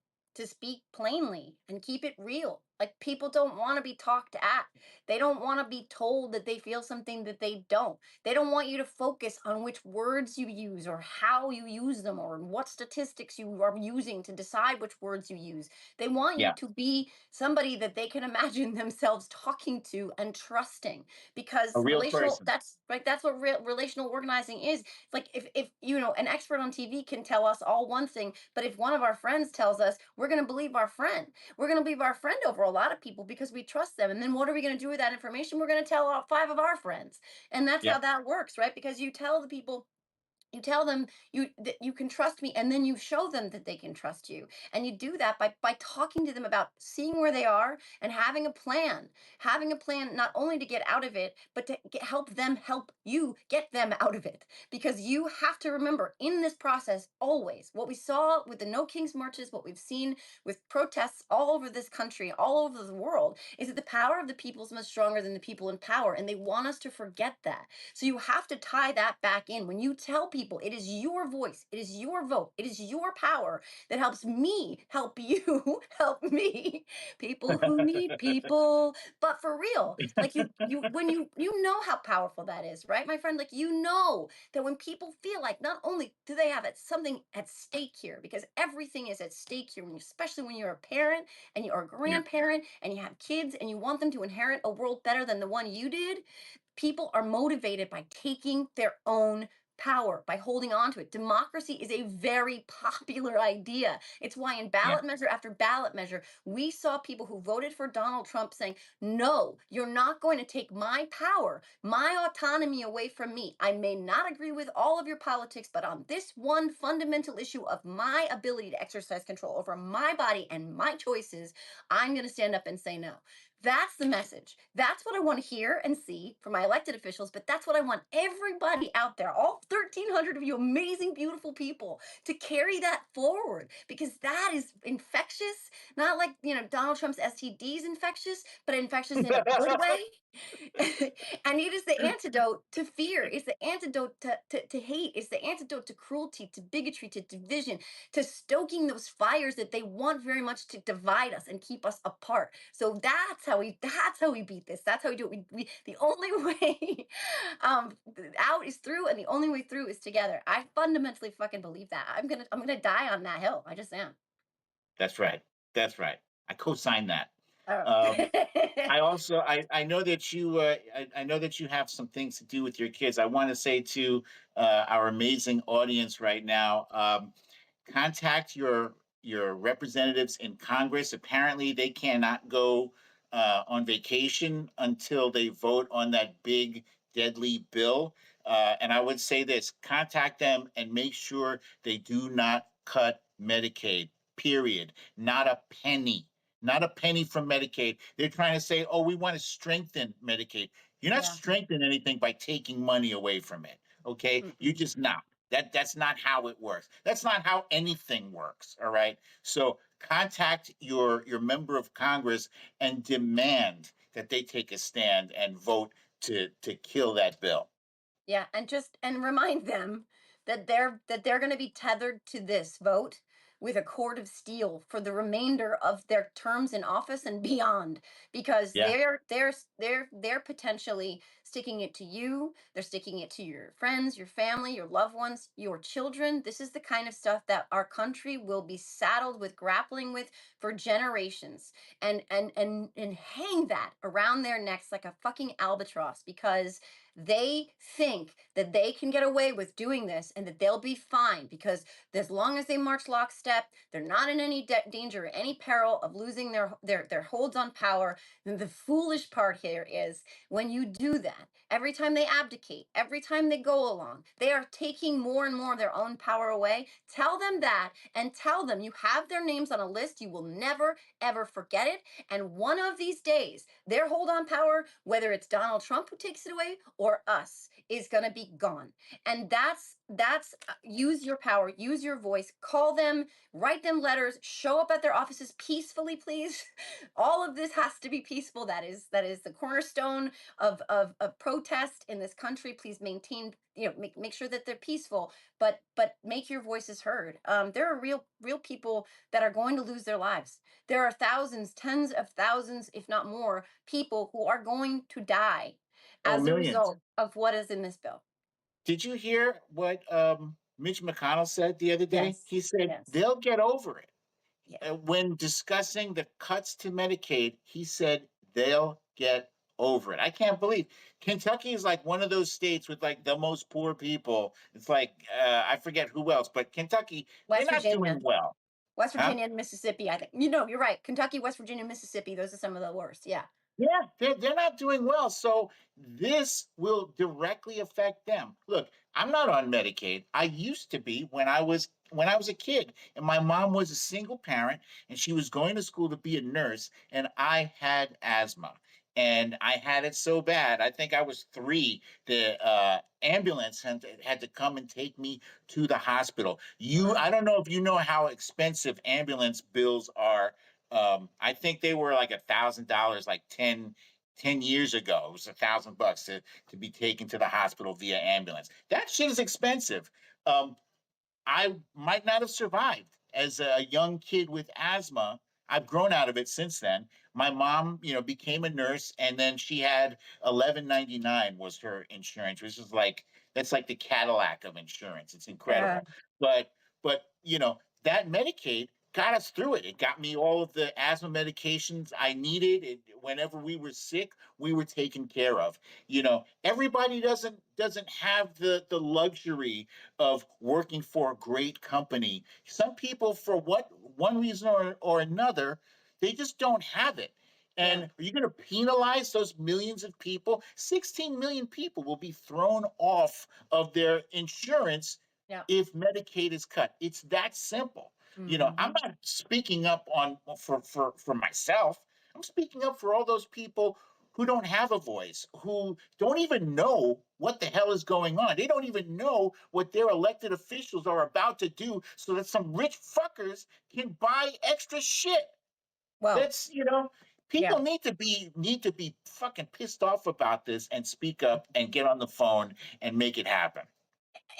speak plainly and keep it real. Like, people don't want to be talked at. They don't want to be told that they feel something that they don't. They don't want you to focus on which words you use or how you use them or what statistics you are using to decide which words you use. They want you Yeah, to be somebody that they can imagine themselves talking to and trusting, a because real relational, person. that's right, that's what relational organizing is. It's like, if you know, an expert on TV can tell us all one thing, but if one of our friends tells us, we're going to believe our friend. We're going to leave our friend over a lot of people because we trust them. And then what are we going to do with that information? We're going to tell all five of our friends. And that's how Yep. that works, right? Because you tell the people, you tell them that you can trust me, and then you show them that they can trust you. And you do that by talking to them about seeing where they are and having a plan, not only to get out of it, but to help them help you get them out of it. Because you have to remember, in this process, always what we saw with the No Kings marches, what we've seen with protests all over this country, all over the world, is that the power of the people is much stronger than the people in power, and they want us to forget that. So you have to tie that back in. When you tell people it is your voice, it is your vote, it is your power that helps me help you help me. People who need people. But for real, like, you when you know how powerful that is, right, my friend? Like, you know that when people feel like not only do they have something at stake here, because everything is at stake here, especially when you're a parent and you're a Yeah. grandparent and you have kids and you want them to inherit a world better than the one you did. People are motivated by taking their own power, by holding on to it. Democracy is a very popular idea. It's why in Yeah. ballot measure after ballot measure, we saw people who voted for Donald Trump saying, no, you're not going to take my power, my autonomy away from me. I may not agree with all of your politics, but on this one fundamental issue of my ability to exercise control over my body and my choices, I'm going to stand up and say no. That's the message. That's what I want to hear and see from my elected officials. But that's what I want everybody out there, all 1,300 of you amazing, beautiful people, to carry that forward, because that is infectious. Not like, Donald Trump's STD is infectious, but infectious in a good way. And it is the antidote to fear. It's the antidote to hate. It's the antidote to cruelty, to bigotry, to division, to stoking those fires that they want very much to divide us and keep us apart. So that's how we beat this. That's how we do it. The only way out is through, and the only way through is together. I fundamentally fucking believe that. I'm gonna die on that hill. I just am. That's right. That's right. I co-sign that. Oh. Um, I also I know that I know that you have some things to do with your kids. I want to say to our amazing audience right now, contact your representatives in Congress. Apparently, they cannot go on vacation until they vote on that big deadly bill. And I would say this: contact them and make sure they do not cut Medicaid. Period. Not a penny. Not a penny from Medicaid. They're trying to say, oh, we want to strengthen Medicaid. You're not Yeah. strengthening anything by taking money away from it. Okay. You Mm-mm. just not. That's not how it works. That's not how anything works. All right. So contact your member of Congress and demand that they take a stand and vote to kill that bill. Yeah, and remind them that they're going to be tethered to this vote with a cord of steel for the remainder of their terms in office and beyond, because Yeah. they're potentially sticking it to you. They're sticking it to your friends, your family, your loved ones, your children. This is the kind of stuff that our country will be saddled with, grappling with for generations, and hang that around their necks like a fucking albatross, because they think that they can get away with doing this and that they'll be fine, because as long as they march lockstep, they're not in any danger, any peril of losing their holds on power. And the foolish part here is, when you do that, every time they abdicate, every time they go along, they are taking more and more of their own power away. Tell them that, and tell them you have their names on a list. You will never, ever forget it. And one of these days, their hold on power, whether it's Donald Trump who takes it away or us, is going to be gone. And use your power, use your voice, call them, write them letters, show up at their offices peacefully, please. All of this has to be peaceful. That is the cornerstone of protest in this country. Please maintain, make sure that they're peaceful, but make your voices heard. There are real people that are going to lose their lives. There are thousands, tens of thousands, if not more, people who are going to die Oh, as a millions. result of what is in this bill. Did you hear what Mitch McConnell said the other day? Yes. He said Yes. they'll get over it. Yeah. When discussing the cuts to Medicaid, he said they'll get over it. I can't believe Kentucky is like one of those states with like the most poor people. It's like I forget who else, but Kentucky, they're West not doing Virginia. well, West huh? Virginia and Mississippi, I think. You're right. Kentucky, West Virginia, Mississippi, those are some of the worst. Yeah. Yeah, they're not doing well. So this will directly affect them. Look, I'm not on Medicaid. I used to be when I was a kid, and my mom was a single parent, and she was going to school to be a nurse, and I had asthma. And I had it so bad. I think I was 3. The ambulance had to come and take me to the hospital. Wow. I don't know if you know how expensive ambulance bills are. I think they were like $1,000 like ten years ago. It was $1,000 to be taken to the hospital via ambulance. That shit is expensive. Um, I might not have survived as a young kid with asthma. I've grown out of it since then. My mom, became a nurse, and then she had 1199 was her insurance, which is like that's like the Cadillac of insurance. It's Yeah. incredible. But that Medicaid got us through it. It got me all of the asthma medications I needed. Whenever we were sick, we were taken care of. Everybody doesn't have the luxury of working for a great company. Some people, for one reason or another, they just don't have it. Yeah. And are you going to penalize those millions of people? 16 million people will be thrown off of their insurance Yeah. if Medicaid is cut. It's that simple. I'm Hmm. not speaking up on for myself. I'm speaking up for all those people who don't have a voice, who don't even know what the hell is going on. They don't even know what their elected officials are about to do so that some rich fuckers can buy extra shit. Well, That's, yeah. people need to be fucking pissed off about this and speak up and get on the phone and make it happen.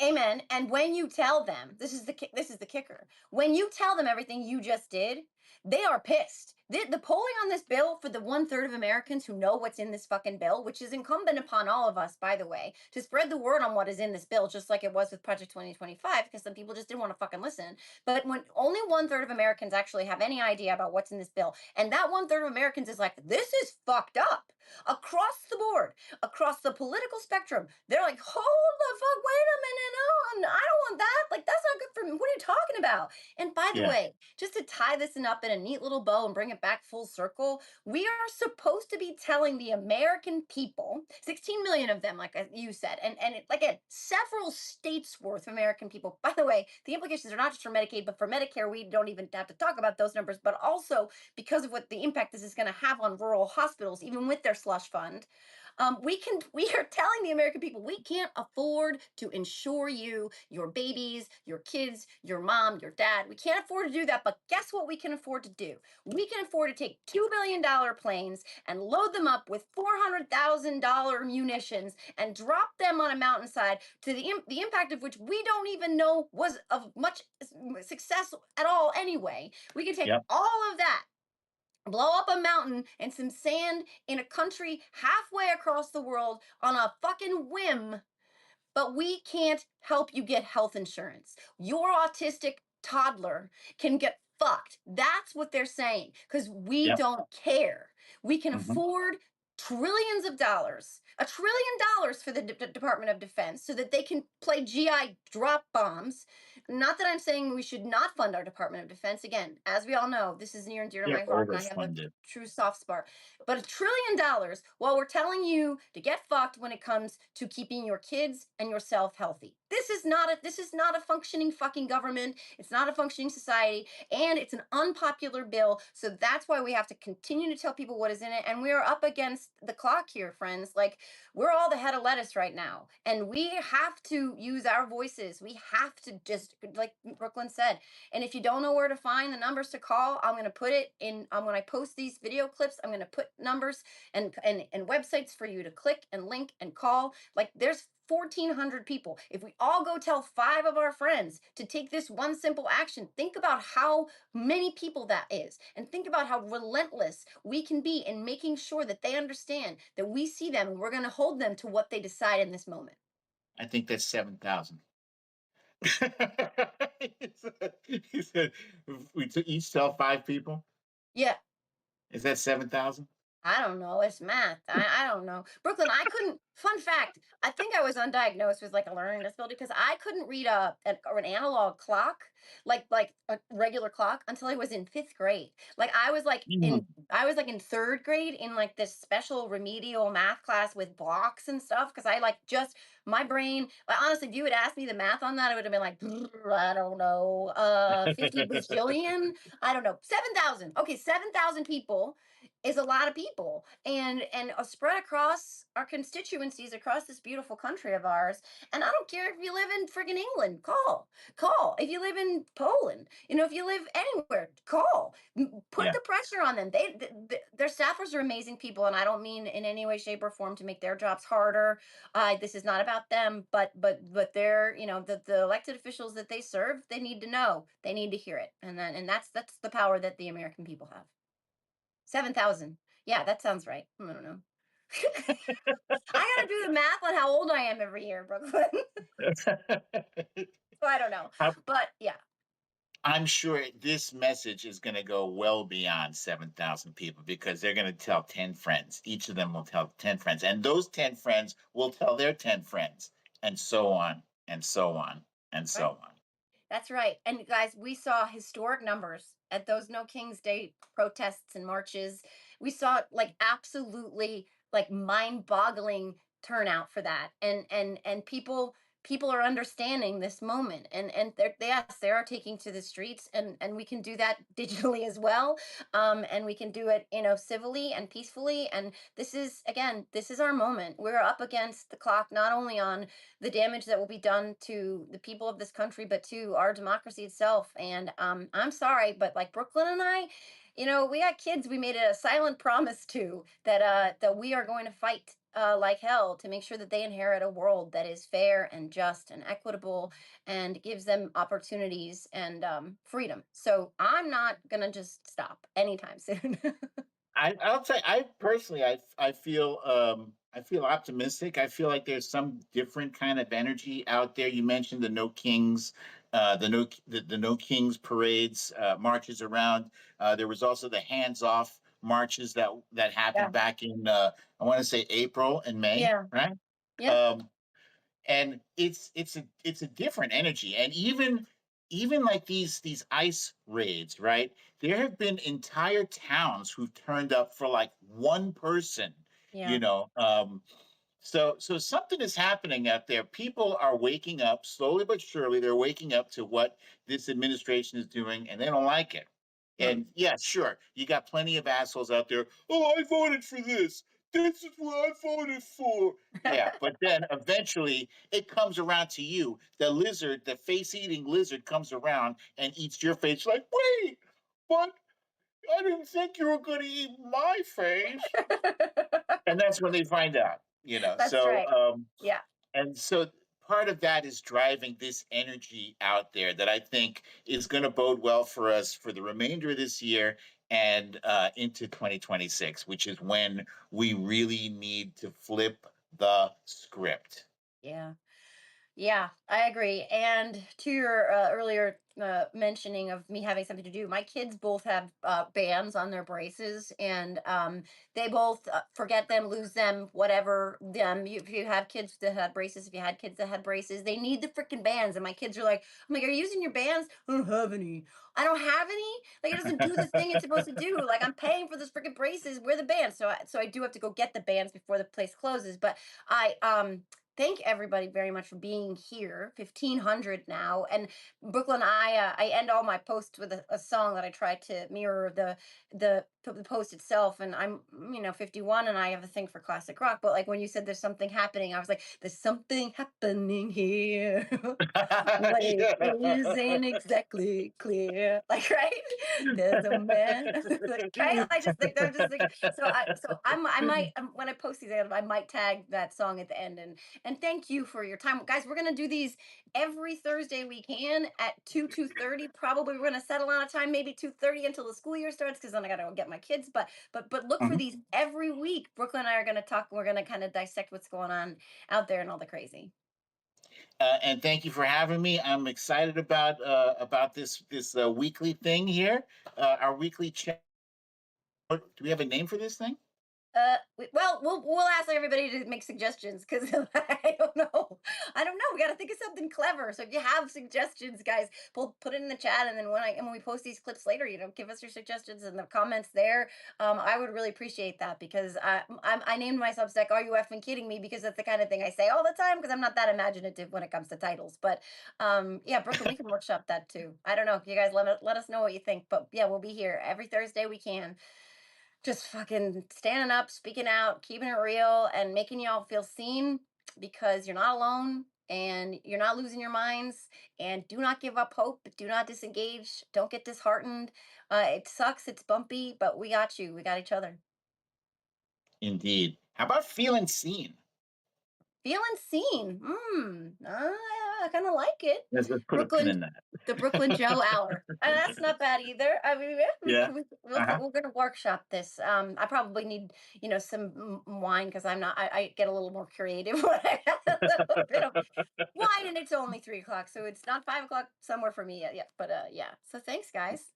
Amen. And when you tell them, this is the kicker. When you tell them everything you just did, they are pissed. The polling on this bill for the 1/3 of Americans who know what's in this fucking bill, which is incumbent upon all of us, by the way, to spread the word on what is in this bill, just like it was with Project 2025, because some people just didn't want to fucking listen. But when only 1/3 of Americans actually have any idea about what's in this bill, and that 1/3 of Americans is like, this is fucked up across the board, across the political spectrum. They're like, hold the fuck, wait a minute, no, I don't want that. Like, that's not good for me. What are you talking about? And by the Yeah. way, just to tie this up in a neat little bow and bring it back full circle, we are supposed to be telling the American people, 16 million of them, like you said, like several states worth of American people. By the way, the implications are not just for Medicaid, but for Medicare. We don't even have to talk about those numbers, but also because of what the impact this is going to have on rural hospitals, even with their slush fund. We are telling the American people we can't afford to insure you, your babies, your kids, your mom, your dad. We can't afford to do that. But guess what we can afford to do? We can afford to take $2 billion planes and load them up with $400,000 munitions and drop them on a mountainside to the impact of which we don't even know was of much success at all anyway. We can take Yep. all of that, blow up a mountain and some sand in a country halfway across the world on a fucking whim, but we can't help you get health insurance. Your autistic toddler can get fucked. That's what they're saying, because we Yep. don't care. We can Hmm. afford trillions of dollars, $1 trillion for the Department of Defense so that they can play GI drop bombs. Not that I'm saying we should not fund our Department of Defense. Again, as we all know, this is near and dear to They're my heart, and I have a overfunded. true soft spot. But $1 trillion while we're telling you to get fucked when it comes to keeping your kids and yourself healthy. This is not a functioning fucking government. It's not a functioning society, and it's an unpopular bill. So that's why we have to continue to tell people what is in it. And we are up against the clock here, friends. Like, we're all the head of lettuce right now, and we have to use our voices. We have to just, like Brooklyn said, and if you don't know where to find the numbers to call, I'm going to put it in, when I post these video clips, I'm going to put numbers and websites for you to click and link and call. Like, there's 1,400 people. If we all go tell 5 of our friends to take this one simple action, think about how many people that is. And think about how relentless we can be in making sure that they understand that we see them and we're going to hold them to what they decide in this moment. I think that's 7,000. He said we each tell 5 people. Yeah. Is that 7,000? I don't know. It's math. I don't know. Brooklyn, I couldn't. Fun fact, I think I was undiagnosed with like a learning disability because I couldn't read or an analog clock, like a regular clock, until I was in 5th grade. Like I was like in 3rd grade in like this special remedial math class with blocks and stuff because I like just my brain. Like, honestly, if you had asked me the math on that, I would have been like, I don't know, 50 bajillion. I don't know, 7,000. Okay, 7,000 people is a lot of people and spread across our constituencies across this beautiful country of ours. And I don't care if you live in friggin' England, call if you live in Poland, if you live anywhere, call. Put Yeah. the pressure on them. Their staffers are amazing people, and I don't mean in any way shape or form to make their jobs harder. This is not about them, but they're, the elected officials that they serve, they need to know, they need to hear it, and that's the power that the American people have. 7,000. Yeah, that sounds right. I don't know. I gotta do the math on how old I am every year, Brooklyn. So I don't know. I'm But yeah, I'm sure this message is going to go well beyond 7,000 people because they're going to tell 10 friends. Each of them will tell 10 friends, and those 10 friends will tell their 10 friends, and so on, and so on, and right. so on. That's right. And guys, we saw historic numbers at those No King's Day protests and marches. We saw like absolutely like mind-boggling turnout for that. And people are understanding this moment, and yes, they are taking to the streets, and we can do that digitally as well. And we can do it, civilly and peacefully. And this is our moment. We're up against the clock, not only on the damage that will be done to the people of this country, but to our democracy itself. And I'm sorry, but like Brooklyn and I, we got kids. We made it a silent promise to that we are going to fight like hell to make sure that they inherit a world that is fair and just and equitable and gives them opportunities and freedom. So I'm not gonna just stop anytime soon. I'll say I personally I feel optimistic. I feel like there's some different kind of energy out there. You mentioned the No Kings, the No Kings parades, marches around. There was also the hands off marches that happened Yeah, back in I want to say April and May, yeah, right? yeah, Um, and it's a different energy, and even like these ice raids, right? There have been entire towns who've turned up for like one person, you yeah. know um so something is happening out there. People are waking up slowly but surely. They're waking up to what this administration is doing, and they don't like it. Mm. And yeah, sure, you got plenty of assholes out there. Oh, I voted for this. This is what I voted for. Yeah, but then eventually it comes around to you. The lizard, the face-eating lizard, comes around and eats your face. Like, wait, but I didn't think you were going to eat my face. And that's when they find out, That's so right. Yeah. and so part of that is driving this energy out there that I think is going to bode well for us for the remainder of this year and into 2026, which is when we really need to flip the script. Yeah. Yeah, I agree. And to your earlier mentioning of me having something to do, my kids both have bands on their braces, and they both forget them, lose them, whatever. If you have kids that had braces, if you had kids that had braces, they need the freaking bands. And my kids are like, "I'm like, are you using your bands? I don't have any. I don't have any. Like, it doesn't do the thing it's supposed to do. Like, I'm paying for this freaking braces. Where are the bands? So I do have to go get the bands before the place closes. But I thank everybody very much for being here. 1,500 now. And Brooklyn, I end all my posts with a song that I try to mirror the the post itself, and I'm 51 and I have a thing for classic rock. But like when you said there's something happening, I was like, there's something happening here. What it Yeah. isn't exactly clear. Like, right? There's a man. Like, right? I just think they're just like I might when I post these, I might tag that song at the end. And thank you for your time, guys. We're gonna do these every Thursday we can at 2:30. Probably we're gonna settle on a time, maybe 2:30 until the school year starts, because then I gotta go get my kids. But look for Mhm. these every week. Brooklyn and I are gonna talk. We're gonna kind of dissect what's going on out there and all the crazy. And thank you for having me. I'm excited about this weekly thing here, our weekly chat. Do we have a name for this thing? Well, we'll ask everybody to make suggestions, because I don't know. I don't know. We got to think of something clever. So if you have suggestions, guys, put it in the chat, and then when we post these clips later, give us your suggestions in the comments there. I would really appreciate that, because I named my Substack "Are You Effing Kidding Me?" because that's the kind of thing I say all the time, because I'm not that imaginative when it comes to titles. But yeah, Brooklyn, we can workshop that too. I don't know. You guys let us know what you think. But yeah, we'll be here every Thursday we can, just fucking standing up, speaking out, keeping it real, and making y'all feel seen, because you're not alone and you're not losing your minds. And do not give up hope. Do not disengage. Don't get disheartened. It sucks. It's bumpy, but we got you. We got each other. Indeed. How about feeling seen? Feeling seen. I kind of like it. Let's put a pin Brooklyn, in that. the Brooklyn Joe Hour. That's not bad either. I mean, yeah, Yeah. Uh-huh. we're gonna workshop this. I probably need some wine, because I get a little more creative when I have a little bit of wine, and it's only 3 o'clock, so it's not 5 o'clock somewhere for me yet. Yeah, but yeah. So thanks, guys.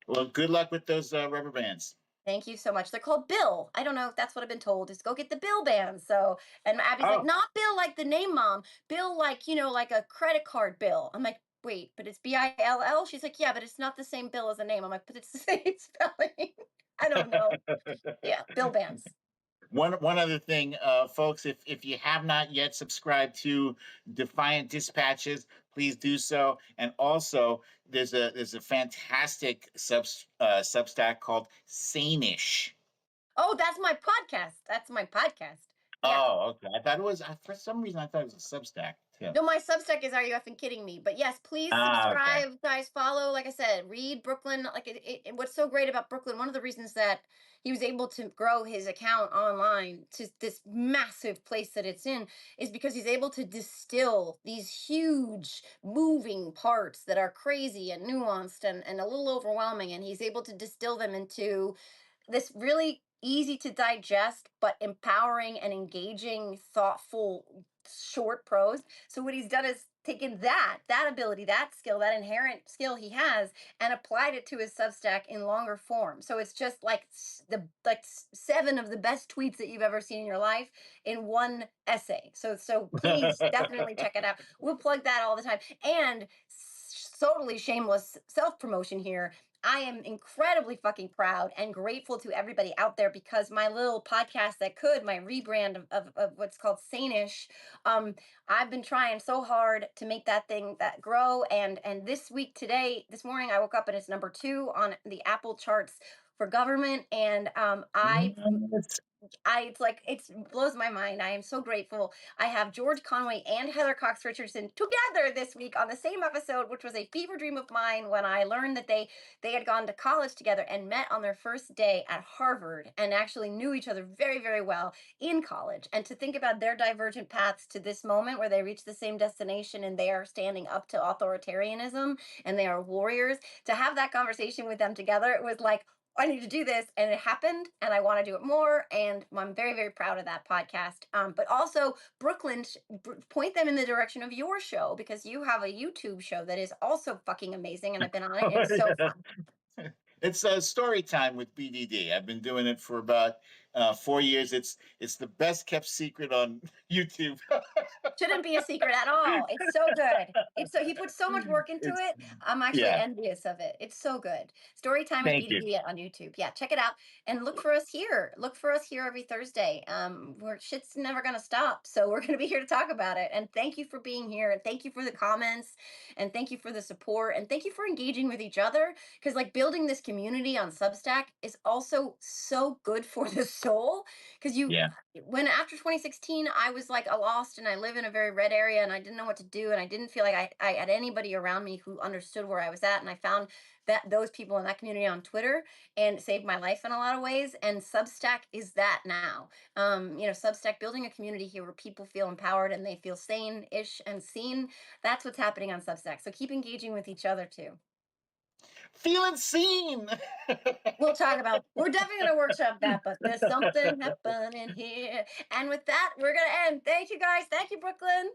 Well, good luck with those rubber bands. Thank you so much. They're called Bill. I don't know if that's what I've been told. Is go get the Bill bands. So, and Abby's like, Oh, not Bill like the name, mom. Bill like like a credit card bill. I'm like, wait, but it's Bill. She's like, yeah, but it's not the same bill as a name. I'm like, but it's the same spelling. I don't know. Yeah, Bill bands. one other thing, folks, if you have not yet subscribed to Defiant Dispatches, please do so. And also, there's a fantastic Substack called Sanish. Oh, that's my podcast. That's my podcast. Yeah. Oh, okay. I thought it was for some reason I thought it was a Substack too. No, my Substack is "Are You Effing Kidding Me?" But yes, please Ah, okay. subscribe, guys. Follow. Like I said, read Brooklyn. Like what's so great about Brooklyn? One of the reasons that he was able to grow his account online to this massive place that it's in is because he's able to distill these huge moving parts that are crazy and nuanced and a little overwhelming, and he's able to distill them into this really easy to digest but empowering and engaging, thoughtful, short prose. So what he's done is taken that ability, that skill, that inherent skill he has, and applied it to his Substack in longer form. So it's just like seven of the best tweets that you've ever seen in your life in one essay. So please definitely check it out. We'll plug that all the time. And totally shameless self promotion here, I am incredibly fucking proud and grateful to everybody out there, because my little podcast my rebrand of what's called Sanish, I've been trying so hard to make that thing that grow. And this morning, I woke up and it's number 2 on the Apple charts for government. And What? it's like it blows my mind. I am so grateful. I have George Conway and Heather Cox Richardson together this week on the same episode, which was a fever dream of mine when I learned that they had gone to college together and met on their first day at Harvard and actually knew each other very, very well in college. And to think about their divergent paths to this moment where they reach the same destination and they are standing up to authoritarianism and they are warriors, to have that conversation with them together, it was like, I need to do this, and it happened, and I want to do it more, and I'm very, very proud of that podcast. But also, Brooklyn, point them in the direction of your show, because you have a YouTube show that is also fucking amazing, and I've been on it. It's so fun. It's a story time with BDD. I've been doing it for about 4 years. It's the best kept secret on YouTube. Shouldn't be a secret at all. It's so good. It's so he put so much work into It's it. I'm actually yeah. envious of it. It's so good. Storytime with Thank you. BDD on YouTube. Yeah, check it out and look for us here. Look for us here every Thursday. We're shit's never gonna stop, so we're gonna be here to talk about it. And thank you for being here, and thank you for the comments, and thank you for the support, and thank you for engaging with each other. Because like building this community on Substack is also so good for the soul. Because you Yeah. when after 2016 I was like a lost, and I live in a very red area, and I didn't know what to do, and I didn't feel like I had anybody around me who understood where I was at, and I found that those people in that community on Twitter, and saved my life in a lot of ways. And Substack is that now. Substack, building a community here where people feel empowered and they feel sane-ish and seen. That's what's happening on Substack, so keep engaging with each other too. Feeling seen. We're definitely going to workshop that, but there's something happening here. And with that, we're going to end. Thank you guys. Thank you, Brooklyn.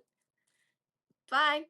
Bye.